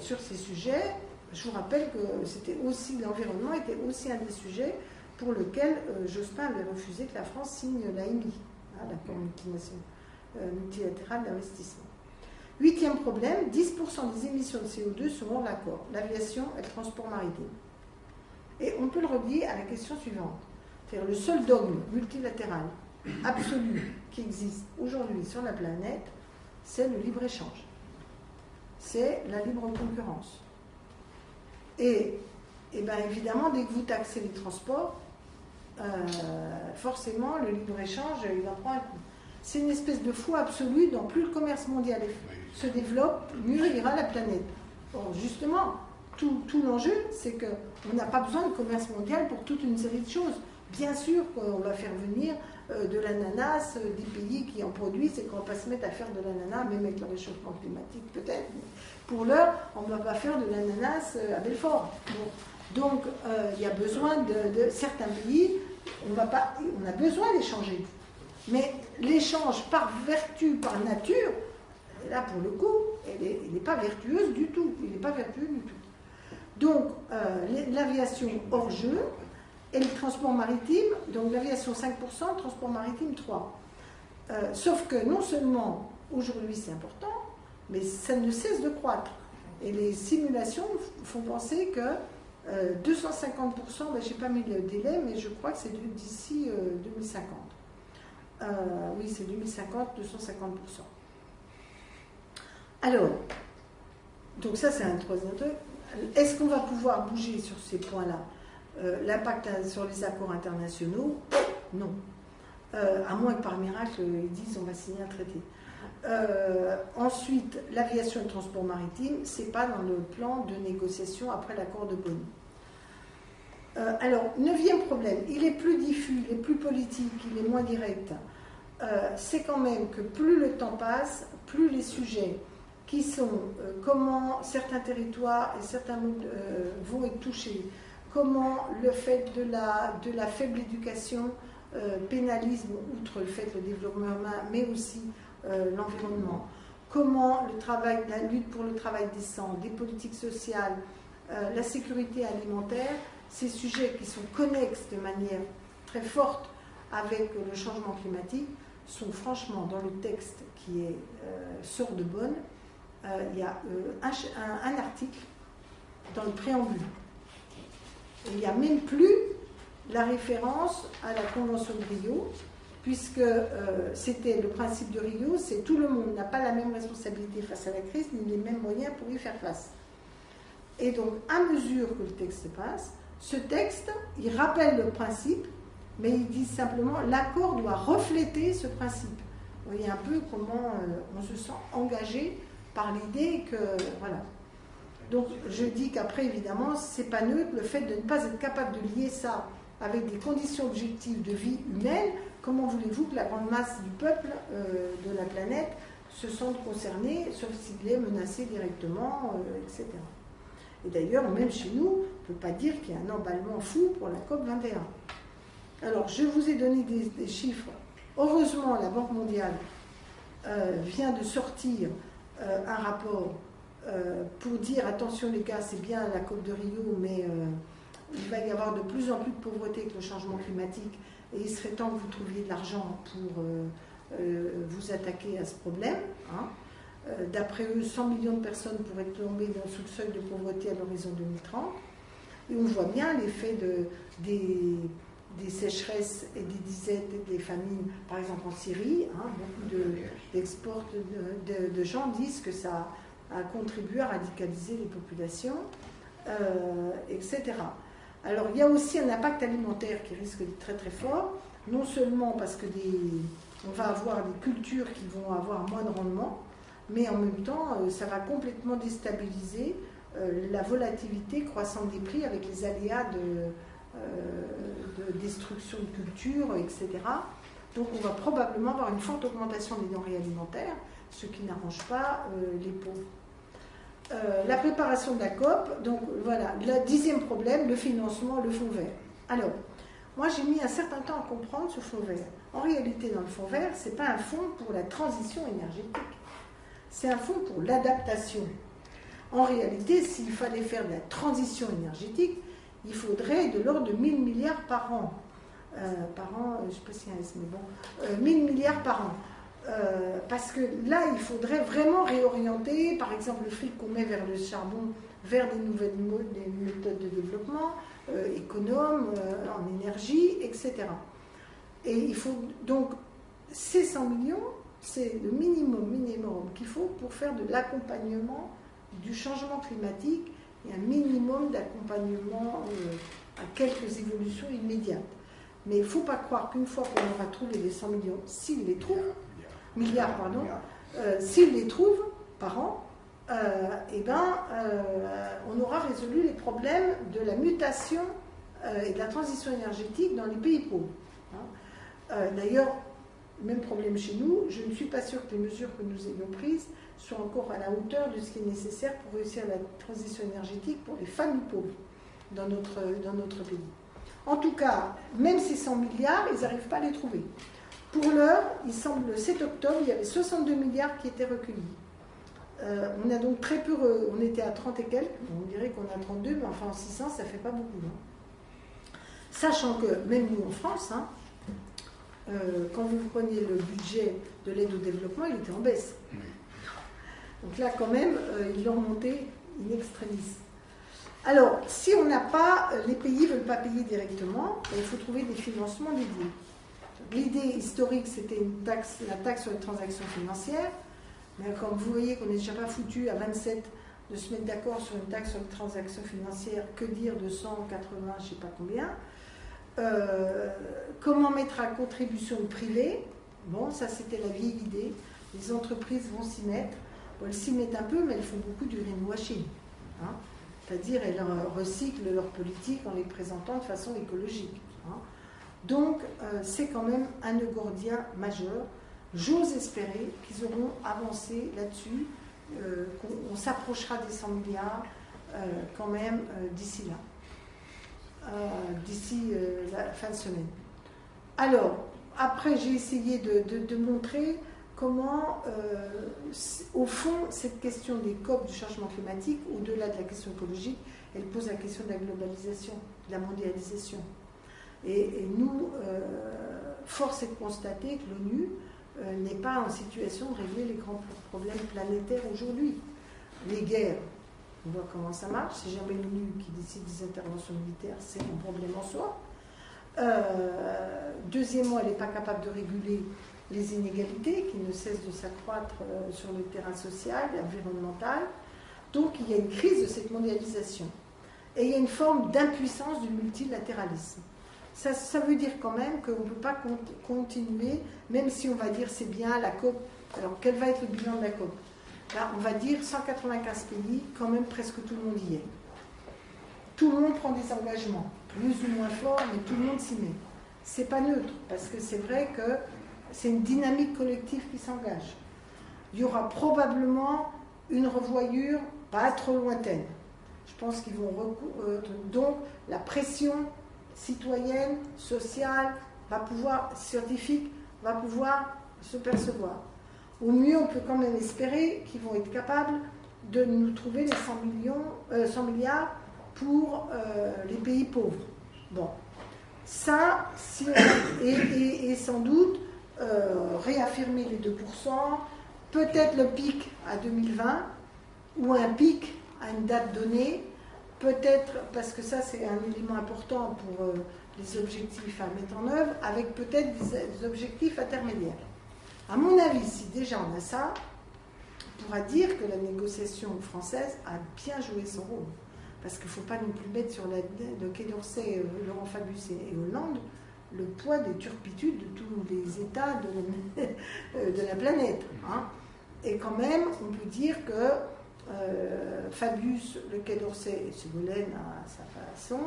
sur ces sujets. Je vous rappelle que c'était aussi l'environnement était aussi un des sujets pour lequel Jospin avait refusé que la France signe l'AMI, hein, l'accord multilatéral d'investissement. Huitième problème, 10% des émissions de CO2 sont hors l'accord, l'aviation et le transport maritime. Et on peut le relier à la question suivante. C'est-à-dire le seul dogme multilatéral absolu qui existe aujourd'hui sur la planète, c'est le libre-échange. C'est la libre concurrence. Et bien évidemment, dès que vous taxez les transports, forcément, le libre-échange, il en prend un coup. C'est une espèce de foi absolue dont plus le commerce mondial se développe, mieux ira la planète. Or, justement, tout l'enjeu, c'est qu'on n'a pas besoin de commerce mondial pour toute une série de choses. Bien sûr qu'on va faire venir de l'ananas des pays qui en produisent et qu'on ne va pas se mettre à faire de l'ananas, même avec le réchauffement climatique peut-être. Pour l'heure, on ne va pas faire de l'ananas à Belfort. Bon. Donc, il y a besoin de certains pays, on a besoin d'échanger. Mais l'échange par vertu, par nature, là pour le coup, il n'est pas vertueuse du tout. Il n'est pas vertueux du tout. Donc, l'aviation hors jeu et le transport maritime, donc l'aviation 5%, transport maritime 3%. Sauf que non seulement aujourd'hui c'est important, mais ça ne cesse de croître. Et les simulations font penser que 250%, ben, je n'ai pas mis le délai, mais je crois que c'est d'ici 2050. Oui, c'est 2050, 250%. Alors, donc ça c'est un troisième truc. Est-ce qu'on va pouvoir bouger sur ces points-là? L'impact sur les accords internationaux? Non. À moins que par miracle ils disent on va signer un traité. Ensuite, l'aviation et le transport maritime, c'est pas dans le plan de négociation après l'accord de Bonn. Alors, 9e problème, il est plus diffus, il est plus politique, il est moins direct. C'est quand même que plus le temps passe, plus les sujets qui sont comment certains territoires et certains modes vont être touchés, comment le fait de la faible éducation pénalise, outre le fait le développement humain, mais aussi l'environnement, comment la lutte pour le travail décent, des politiques sociales, la sécurité alimentaire, ces sujets qui sont connexes de manière très forte avec le changement climatique, sont franchement dans le texte qui sort de Bonn, il y a un article dans le préambule. Et il n'y a même plus la référence à la Convention de Rio, puisque c'était le principe de Rio, c'est tout le monde n'a pas la même responsabilité face à la crise, ni les mêmes moyens pour y faire face. Et donc, à mesure que le texte passe, ce texte, il rappelle le principe, mais il dit simplement l'accord doit refléter ce principe. Vous voyez un peu comment on se sent engagé par l'idée que, voilà. Donc, je dis qu'après, évidemment, c'est pas neutre le fait de ne pas être capable de lier ça avec des conditions objectives de vie humaine. Comment voulez-vous que la grande masse du peuple de la planète se sente concernée, sauf s'il est menacé directement, etc. Et d'ailleurs, même chez nous, on ne peut pas dire qu'il y a un emballement fou pour la COP 21. Alors, je vous ai donné des chiffres. Heureusement, la Banque mondiale vient de sortir un rapport pour dire, attention les gars, c'est bien la COP de Rio, mais il va y avoir de plus en plus de pauvreté avec le changement climatique, et il serait temps que vous trouviez de l'argent pour vous attaquer à ce problème. Hein. D'après eux, 100 millions de personnes pourraient tomber sous le seuil de pauvreté à l'horizon 2030. Et on voit bien l'effet des sécheresses et des disettes et des famines, par exemple en Syrie. Hein, beaucoup d'exports de gens disent que ça a contribué à radicaliser les populations, etc. Alors il y a aussi un impact alimentaire qui risque d'être très très fort, non seulement parce que on va avoir des cultures qui vont avoir moins de rendement, mais en même temps ça va complètement déstabiliser la volatilité croissante des prix avec les aléas de destruction de culture, etc. Donc on va probablement avoir une forte augmentation des denrées alimentaires, ce qui n'arrange pas les pauvres. La préparation de la COP, donc voilà, le 10e problème, le financement, le fonds vert. Alors, moi j'ai mis un certain temps à comprendre ce fonds vert. En réalité, dans le fonds vert, ce n'est pas un fonds pour la transition énergétique, c'est un fonds pour l'adaptation. En réalité, s'il fallait faire de la transition énergétique, il faudrait de l'ordre de 1000 milliards par an. Je ne sais pas s'il y a un S, mais bon, 1000 milliards par an. Parce que là, il faudrait vraiment réorienter, par exemple, le fric qu'on met vers le charbon, vers des nouvelles méthodes de développement, économes, en énergie, etc. Et il faut donc, ces 100 millions, c'est le minimum qu'il faut pour faire de l'accompagnement du changement climatique et un minimum d'accompagnement à quelques évolutions immédiates. Mais il ne faut pas croire qu'une fois qu'on aura trouvé les 100 millions, s'ils les trouvent, milliards, pardon, s'ils les trouvent par an, on aura résolu les problèmes de la mutation et de la transition énergétique dans les pays pauvres. D'ailleurs, même problème chez nous, je ne suis pas sûre que les mesures que nous ayons prises soient encore à la hauteur de ce qui est nécessaire pour réussir la transition énergétique pour les familles pauvres dans notre pays. En tout cas, même ces 100 milliards, ils n'arrivent pas à les trouver. Pour l'heure, il semble, le 7 octobre, il y avait 62 milliards qui étaient recueillis. On a donc très peu, on était à 30 et quelques, on dirait qu'on a 32, mais enfin en 600, ça ne fait pas beaucoup. Sachant que, même nous en France, quand vous preniez le budget de l'aide au développement, il était en baisse. Donc là, quand même, ils l'ont monté in extremis. Alors, si on n'a pas, les pays ne veulent pas payer directement, il faut trouver des financements dédiés. L'idée historique, c'était la taxe sur les transactions financières. Mais comme vous voyez qu'on n'est déjà pas foutu à 27 de se mettre d'accord sur une taxe sur les transactions financières, que dire de 180, je ne sais pas combien. Comment mettre à contribution le privé? Bon, ça c'était la vieille idée. Les entreprises vont s'y mettre. Bon, elles s'y mettent un peu, mais elles font beaucoup du greenwashing. C'est-à-dire, elles recyclent leur politique en les présentant de façon écologique. Donc, c'est quand même un nœud gordien majeur. J'ose espérer qu'ils auront avancé là-dessus, qu'on s'approchera des 100 milliards quand même d'ici là, d'ici la fin de semaine. Alors, après, j'ai essayé de montrer comment, au fond, cette question des COP du changement climatique, au-delà de la question écologique, elle pose la question de la globalisation, de la mondialisation. Et nous, force est de constater que l'ONU n'est pas en situation de régler les grands problèmes planétaires aujourd'hui. Les guerres, on voit comment ça marche, c'est jamais l'ONU qui décide des interventions militaires, c'est un problème en soi. Deuxièmement, elle n'est pas capable de réguler les inégalités qui ne cessent de s'accroître sur le terrain social et environnemental. Donc il y a une crise de cette mondialisation. Et il y a une forme d'impuissance du multilatéralisme. Ça veut dire quand même qu'on ne peut pas continuer, même si on va dire c'est bien la COP. Alors quel va être le bilan de la COP? Là, on va dire 195 pays, quand même presque tout le monde y est. Tout le monde prend des engagements, plus ou moins forts, mais tout le monde s'y met. C'est pas neutre, parce que c'est vrai que c'est une dynamique collective qui s'engage. Il y aura probablement une revoyure pas trop lointaine. Je pense qu'ils vont donc la pression citoyenne, sociale, scientifique, va pouvoir se percevoir. Au mieux, on peut quand même espérer qu'ils vont être capables de nous trouver les 100 milliards pour les pays pauvres. Bon, ça, et sans doute réaffirmer les 2%, peut-être le pic à 2020, ou un pic à une date donnée, peut-être, parce que ça c'est un élément important pour les objectifs à mettre en œuvre, avec peut-être des objectifs intermédiaires. À mon avis, si déjà on a ça, on pourra dire que la négociation française a bien joué son rôle. Parce qu'il ne faut pas non plus mettre sur le Quai d'Orsay, Laurent Fabius et Hollande, le poids des turpitudes de tous les États de la planète. Et quand même, on peut dire que Fabius, le Quai d'Orsay et Ségolène à sa façon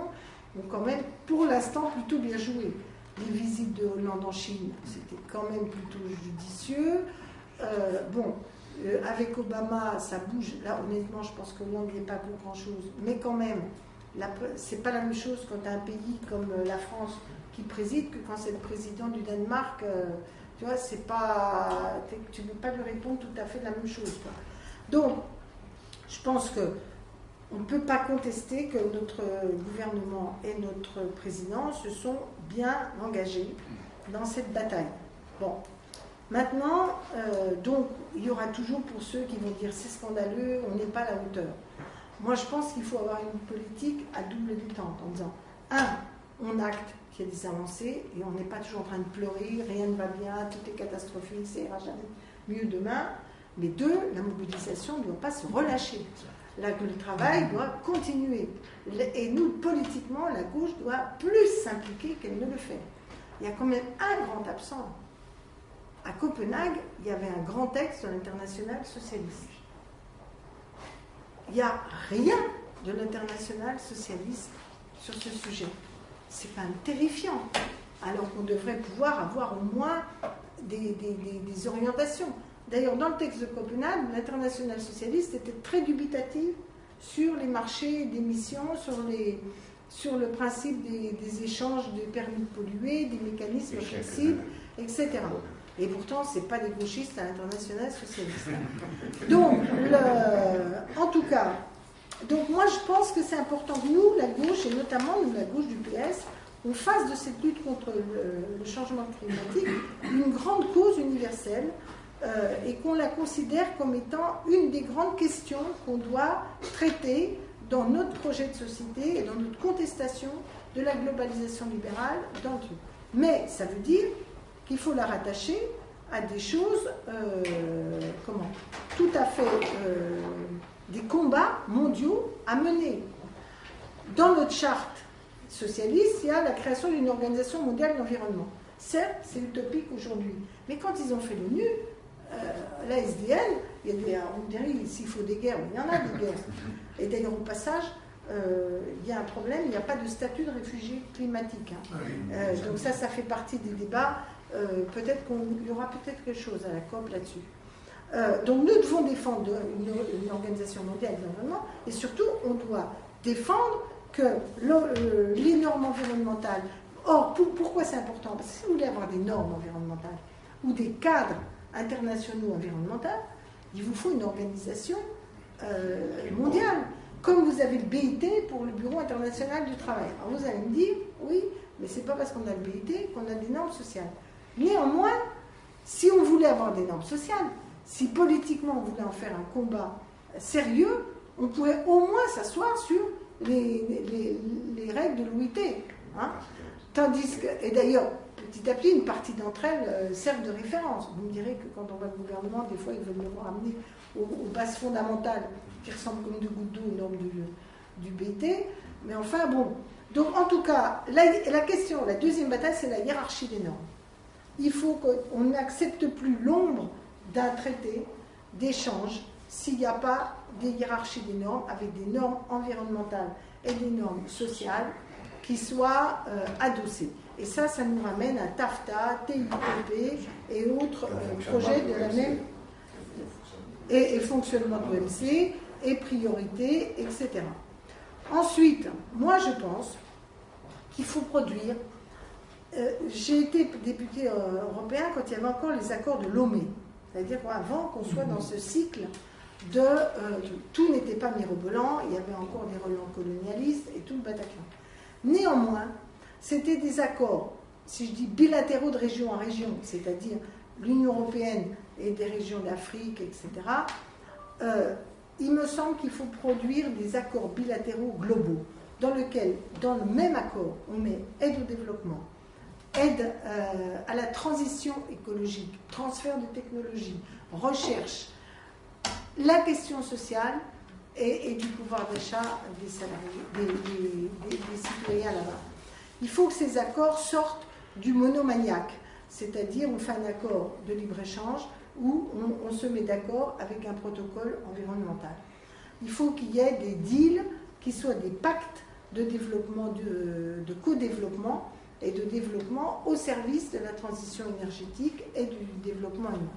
ont quand même pour l'instant plutôt bien joué. Les visites de Hollande en Chine, c'était quand même plutôt judicieux. Avec Obama, ça bouge. Là, honnêtement, je pense que Hollande n'y est pas pour grand-chose. Mais quand même, c'est pas la même chose quand tu as un pays comme la France qui préside que quand c'est le président du Danemark. Tu vois, c'est pas, tu ne peux pas lui répondre tout à fait de la même chose, quoi. Donc, je pense qu'on ne peut pas contester que notre gouvernement et notre président se sont bien engagés dans cette bataille. Bon, maintenant, donc, il y aura toujours pour ceux qui vont dire c'est scandaleux, on n'est pas à la hauteur. Moi, je pense qu'il faut avoir une politique à double détente en disant, on acte qu'il y a des avancées et on n'est pas toujours en train de pleurer, rien ne va bien, tout est catastrophique, ça ira jamais mieux demain. Mais deux, la mobilisation ne doit pas se relâcher. Là, que le travail doit continuer. Et nous, politiquement, la gauche doit plus s'impliquer qu'elle ne le fait. Il y a quand même un grand absent. À Copenhague, il y avait un grand texte sur l'international socialiste. il n'y a rien de l'international socialiste sur ce sujet. C'est quand même terrifiant, alors qu'on devrait pouvoir avoir au moins des orientations. D'ailleurs, dans le texte de Copenhague, l'international socialiste était très dubitatif sur les marchés d'émissions, sur le principe des échanges de permis de polluer, des mécanismes flexibles, etc. Et pourtant, ce n'est pas des gauchistes à l'international socialiste. Donc, en tout cas, donc moi je pense que c'est important que nous, la gauche, et notamment nous, la gauche du PS, on fasse de cette lutte contre le changement climatique une grande cause universelle et qu'on la considère comme étant une des grandes questions qu'on doit traiter dans notre projet de société et dans notre contestation de la globalisation libérale dans le truc. Mais ça veut dire qu'il faut la rattacher à des choses, tout à fait, des combats mondiaux à mener. Dans notre charte socialiste, il y a la création d'une organisation mondiale de l'environnement. Certes, c'est utopique aujourd'hui, mais quand ils ont fait l'ONU, la SDN, on dirait s'il faut des guerres, mais il y en a des guerres. Et d'ailleurs, au passage, il y a un problème, il n'y a pas de statut de réfugié climatique. Donc ça fait partie des débats. Peut-être qu'il y aura peut-être quelque chose à la COP là-dessus. Donc nous devons défendre une organisation mondiale de l'environnement et surtout on doit défendre que les normes environnementales. Or, pourquoi c'est important? Parce que si vous voulez avoir des normes environnementales ou des cadres internationaux environnementaux, il vous faut une organisation mondiale. Comme vous avez le BIT pour le Bureau international du travail. Alors vous allez me dire, oui, mais c'est pas parce qu'on a le BIT qu'on a des normes sociales. Néanmoins, si on voulait avoir des normes sociales, si politiquement on voulait en faire un combat sérieux, on pourrait au moins s'asseoir sur les règles de l'OIT. Hein. Tandis que, et d'ailleurs, petit à petit, une partie d'entre elles servent de référence. Vous me direz que quand on va au gouvernement, des fois, ils veulent nous ramener aux bases fondamentales qui ressemblent comme de gouttes d'eau aux normes du BIT. Mais enfin, bon. Donc, en tout cas, la question, la deuxième bataille, c'est la hiérarchie des normes. Il faut qu'on n'accepte plus l'ombre d'un traité d'échange s'il n'y a pas des hiérarchies des normes avec des normes environnementales et des normes sociales qui soient adossées. Et ça nous ramène à TAFTA, TIPP et autres projets de la même... Et fonctionnement de l'OMC, et priorité, etc. Ensuite, moi je pense qu'il faut produire... j'ai été député européen quand il y avait encore les accords de Lomé. C'est-à-dire avant qu'on soit dans ce cycle de... tout n'était pas mirobolant, il y avait encore des relents colonialistes et tout le Bataclan. Néanmoins, c'était des accords, si je dis bilatéraux de région en région, c'est-à-dire l'Union européenne et des régions d'Afrique, etc., il me semble qu'il faut produire des accords bilatéraux globaux, dans lesquels, dans le même accord, on met aide au développement, aide à la transition écologique, transfert de technologie, recherche, la question sociale et du pouvoir d'achat des salariés, des citoyens là-bas. Il faut que ces accords sortent du monomaniaque, c'est-à-dire on fait un accord de libre-échange où on se met d'accord avec un protocole environnemental. Il faut qu'il y ait des deals qui soient des pactes de développement, de co-développement et de développement au service de la transition énergétique et du développement humain.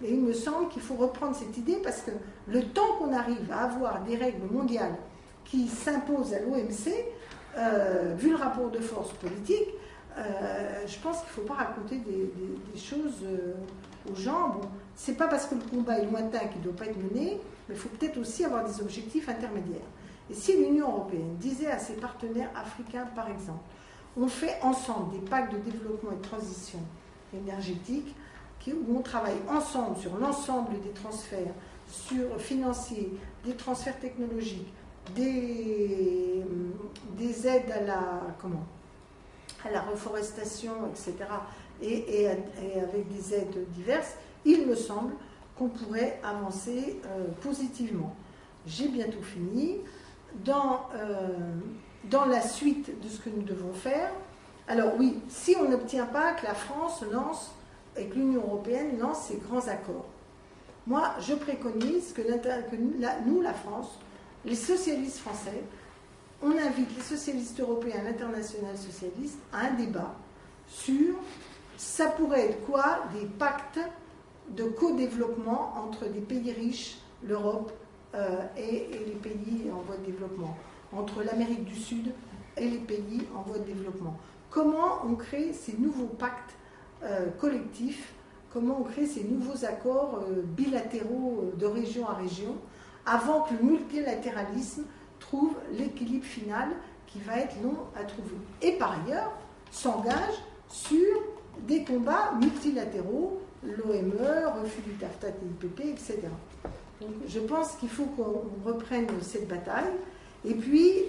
Et il me semble qu'il faut reprendre cette idée parce que le temps qu'on arrive à avoir des règles mondiales qui s'imposent à l'OMC, vu le rapport de force politique, je pense qu'il ne faut pas raconter des choses aux gens. Bon, c'est pas parce que le combat est lointain qu'il ne doit pas être mené, mais il faut peut-être aussi avoir des objectifs intermédiaires. Et si l'Union européenne disait à ses partenaires africains, par exemple, on fait ensemble des pactes de développement et de transition énergétique, où on travaille ensemble sur l'ensemble des transferts financiers, des transferts technologiques, des aides à la reforestation, etc., et avec des aides diverses, il me semble qu'on pourrait avancer positivement. J'ai bientôt fini. Dans la suite de ce que nous devons faire, alors oui, si on n'obtient pas que la France lance et que l'Union européenne lance ces grands accords, moi je préconise que nous, la France, les socialistes français, on invite les socialistes européens, l'international socialiste, à un débat sur ça pourrait être quoi des pactes de co-développement entre des pays riches, l'Europe et les pays en voie de développement, entre l'Amérique du Sud et les pays en voie de développement. Comment on crée ces nouveaux pactes collectifs, comment on crée ces nouveaux accords bilatéraux de région à région, avant que le multilatéralisme trouve l'équilibre final qui va être long à trouver. Et par ailleurs, s'engage sur des combats multilatéraux, l'OME, refus du TAFTA, TIPP, etc. Donc je pense qu'il faut qu'on reprenne cette bataille. Et puis,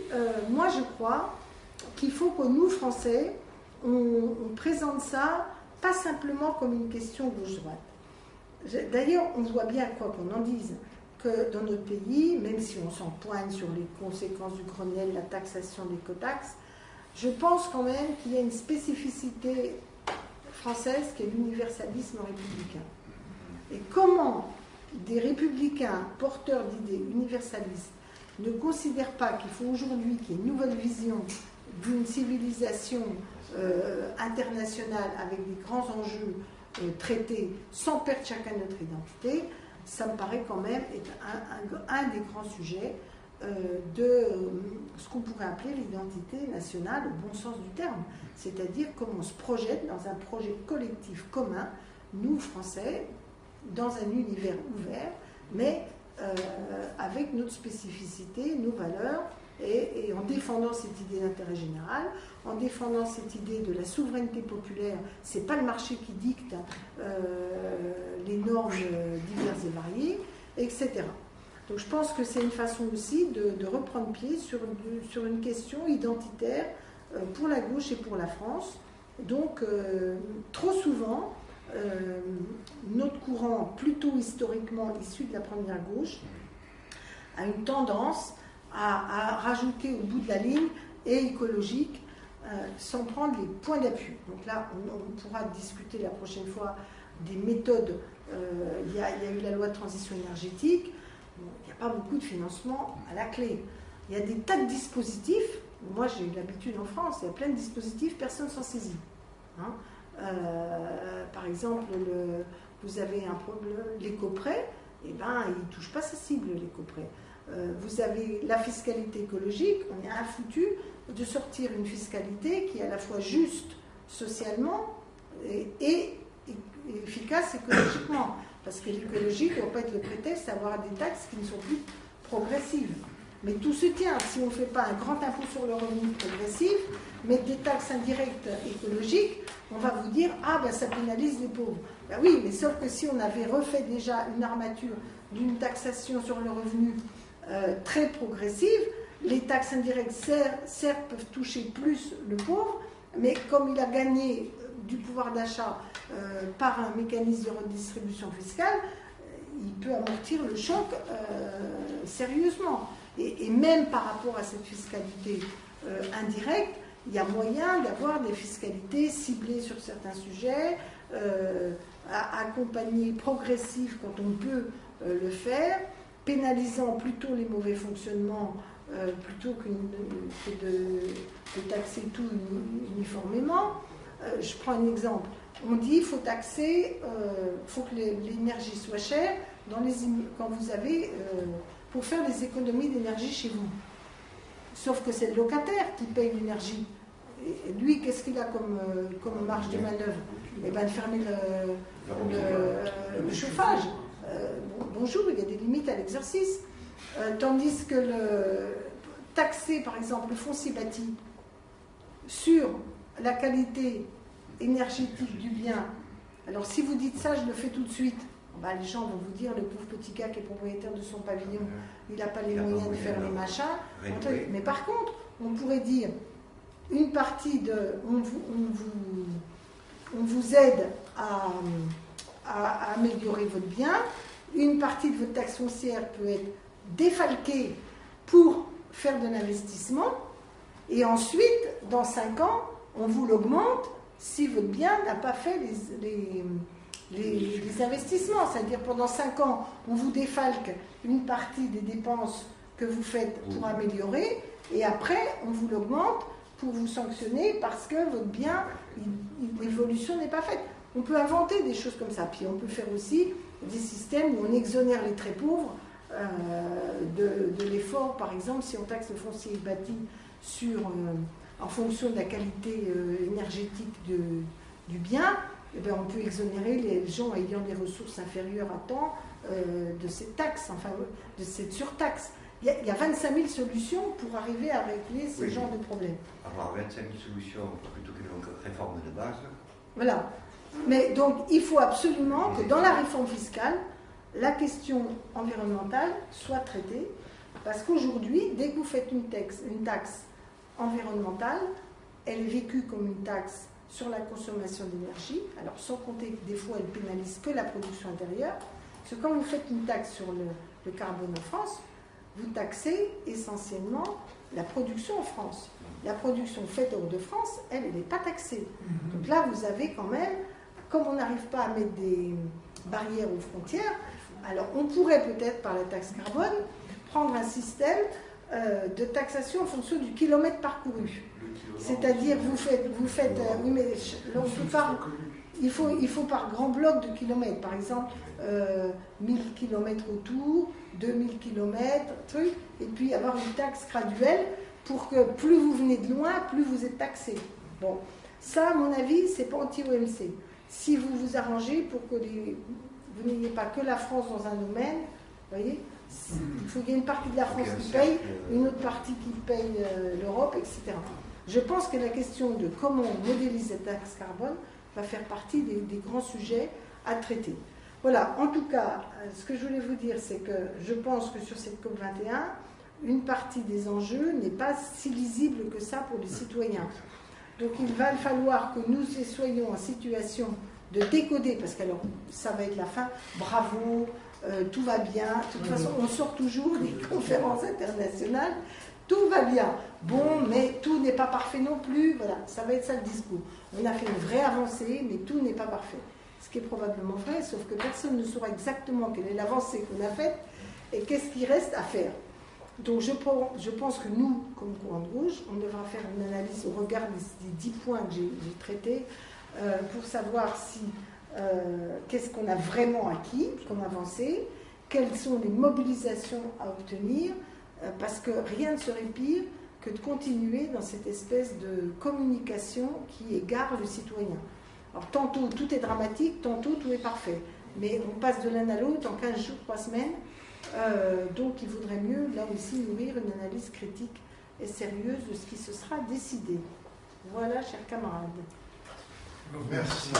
moi je crois qu'il faut que nous, Français, on présente ça pas simplement comme une question gauche-droite. D'ailleurs, on voit bien, quoi qu'on en dise, que dans notre pays, même si on s'en poigne sur les conséquences du Grenelle, la taxation des cotaxes, je pense quand même qu'il y a une spécificité française qui est l'universalisme républicain. Et comment des républicains porteurs d'idées universalistes ne considèrent pas qu'il faut aujourd'hui qu'il y ait une nouvelle vision d'une civilisation internationale avec des grands enjeux traités sans perdre chacun notre identité, ça me paraît quand même être un des grands sujets de ce qu'on pourrait appeler l'identité nationale au bon sens du terme, c'est-à-dire comment on se projette dans un projet collectif commun, nous Français, dans un univers ouvert, mais avec notre spécificité, nos valeurs, et en défendant cette idée d'intérêt général, en défendant cette idée de la souveraineté populaire. C'est pas le marché qui dicte les normes diverses et variées, etc. Donc je pense que c'est une façon aussi de reprendre pied sur une question identitaire pour la gauche et pour la France. Donc trop souvent, notre courant, plutôt historiquement issu de la première gauche, a une tendance à rajouter au bout de la ligne et écologique sans prendre les points d'appui. Donc là, on pourra discuter la prochaine fois des méthodes. Il y a eu la loi de transition énergétique. Bon, il n'y a pas beaucoup de financement à la clé. Il y a des tas de dispositifs. Moi, j'ai eu l'habitude en France, il y a plein de dispositifs, personne s'en saisit. Hein. Par exemple, vous avez un problème, l'éco-prêt, eh ben, il ne touche pas sa cible, l'éco-prêt. Vous avez la fiscalité écologique, on est infoutu de sortir une fiscalité qui est à la fois juste socialement et efficace écologiquement. Parce que l'écologie ne doit pas être le prétexte d'avoir des taxes qui ne sont plus progressives. Mais tout se tient. Si on ne fait pas un grand impôt sur le revenu progressif, mais des taxes indirectes écologiques, on va vous dire « Ah, ben ça pénalise les pauvres ». Ben oui, mais sauf que si on avait refait déjà une armature d'une taxation sur le revenu très progressive, les taxes indirectes, certes, peuvent toucher plus le pauvre, mais comme il a gagné du pouvoir d'achat par un mécanisme de redistribution fiscale, il peut amortir le choc sérieusement. Et même par rapport à cette fiscalité indirecte, il y a moyen d'avoir des fiscalités ciblées sur certains sujets, accompagnées, progressives quand on peut le faire, pénalisant plutôt les mauvais fonctionnements plutôt que de taxer tout uniformément. Je prends un exemple. On dit qu'il faut taxer, faut que l'énergie soit chère quand vous avez, pour faire des économies d'énergie chez vous. Sauf que c'est le locataire qui paye l'énergie. Et lui, qu'est-ce qu'il a comme marge de manœuvre? Eh bien, de fermer le chauffage. Bonjour, il y a des limites à l'exercice. Tandis que taxer, par exemple, le foncier bâti sur la qualité énergétique du bien. Alors, si vous dites ça, je le fais tout de suite. Ben, les gens vont vous dire, le pauvre petit gars qui est propriétaire de son pavillon, il n'a pas les moyens de faire les machins. Mais par contre, on pourrait dire, une partie de... On vous aide à améliorer votre bien. Une partie de votre taxe foncière peut être défalquée pour faire de l'investissement. Et ensuite, dans 5 ans, on vous l'augmente si votre bien n'a pas fait les investissements. C'est-à-dire pendant 5 ans, on vous défalque une partie des dépenses que vous faites pour améliorer, et après, on vous l'augmente pour vous sanctionner parce que votre bien, l'évolution n'est pas faite. On peut inventer des choses comme ça. Puis on peut faire aussi des systèmes où on exonère les très pauvres de l'effort. Par exemple, si on taxe le foncier bâti en fonction de la qualité énergétique du bien, eh bien, on peut exonérer les gens ayant des ressources inférieures à temps de cette taxe, enfin de cette surtaxe. Il y a 25 000 solutions pour arriver à régler ce genre de problème. Avoir 25 000 solutions plutôt qu'une réforme de base. Voilà. Mais donc, il faut absolument que dans la réforme fiscale, la question environnementale soit traitée, parce qu'aujourd'hui, dès que vous faites une taxe environnementale, elle est vécue comme une taxe sur la consommation d'énergie, alors sans compter que des fois, elle pénalise que la production intérieure, parce que quand vous faites une taxe sur le carbone en France, vous taxez essentiellement la production en France. La production faite hors de France, elle n'est pas taxée. Donc là, vous avez quand même, comme on n'arrive pas à mettre des barrières aux frontières, alors on pourrait peut-être, par la taxe carbone, prendre un système de taxation en fonction du kilomètre parcouru. C'est-à-dire, vous faites oui, mais là, on peut pas, il faut par grand bloc de kilomètres, par exemple, 1000 km autour, 2000 km, truc, et puis avoir une taxe graduelle pour que plus vous venez de loin, plus vous êtes taxé. Bon, ça, à mon avis, c'est pas anti-OMC. Si vous vous arrangez pour que vous n'ayez pas que la France dans un domaine, vous voyez, il faut qu'il y ait une partie de la France qui paye, une autre partie qui paye l'Europe, etc. Je pense que la question de comment on modélise la taxe carbone va faire partie des grands sujets à traiter. Voilà, en tout cas, ce que je voulais vous dire, c'est que je pense que sur cette COP21, une partie des enjeux n'est pas si lisible que ça pour les citoyens. Donc il va falloir que nous soyons en situation de décoder, parce que alors, ça va être la fin, bravo, tout va bien, de toute façon on sort toujours des conférences internationales, tout va bien, bon, mais tout n'est pas parfait non plus, voilà, ça va être ça le discours. On a fait une vraie avancée, mais tout n'est pas parfait. Ce qui est probablement vrai, sauf que personne ne saura exactement quelle est l'avancée qu'on a faite et qu'est-ce qui reste à faire. Donc je pense que nous, comme Courant de Rouge, on devra faire une analyse au regard des 10 points que j'ai traités pour savoir qu'est-ce qu'on a vraiment acquis comme avancé, quelles sont les mobilisations à obtenir, parce que rien ne serait pire que de continuer dans cette espèce de communication qui égare le citoyen. Alors tantôt tout est dramatique, tantôt tout est parfait, mais on passe de l'un à l'autre en 15 jours, 3 semaines. Donc il vaudrait mieux, là aussi, nourrir une analyse critique et sérieuse de ce qui se sera décidé. Voilà, chers camarades. Merci.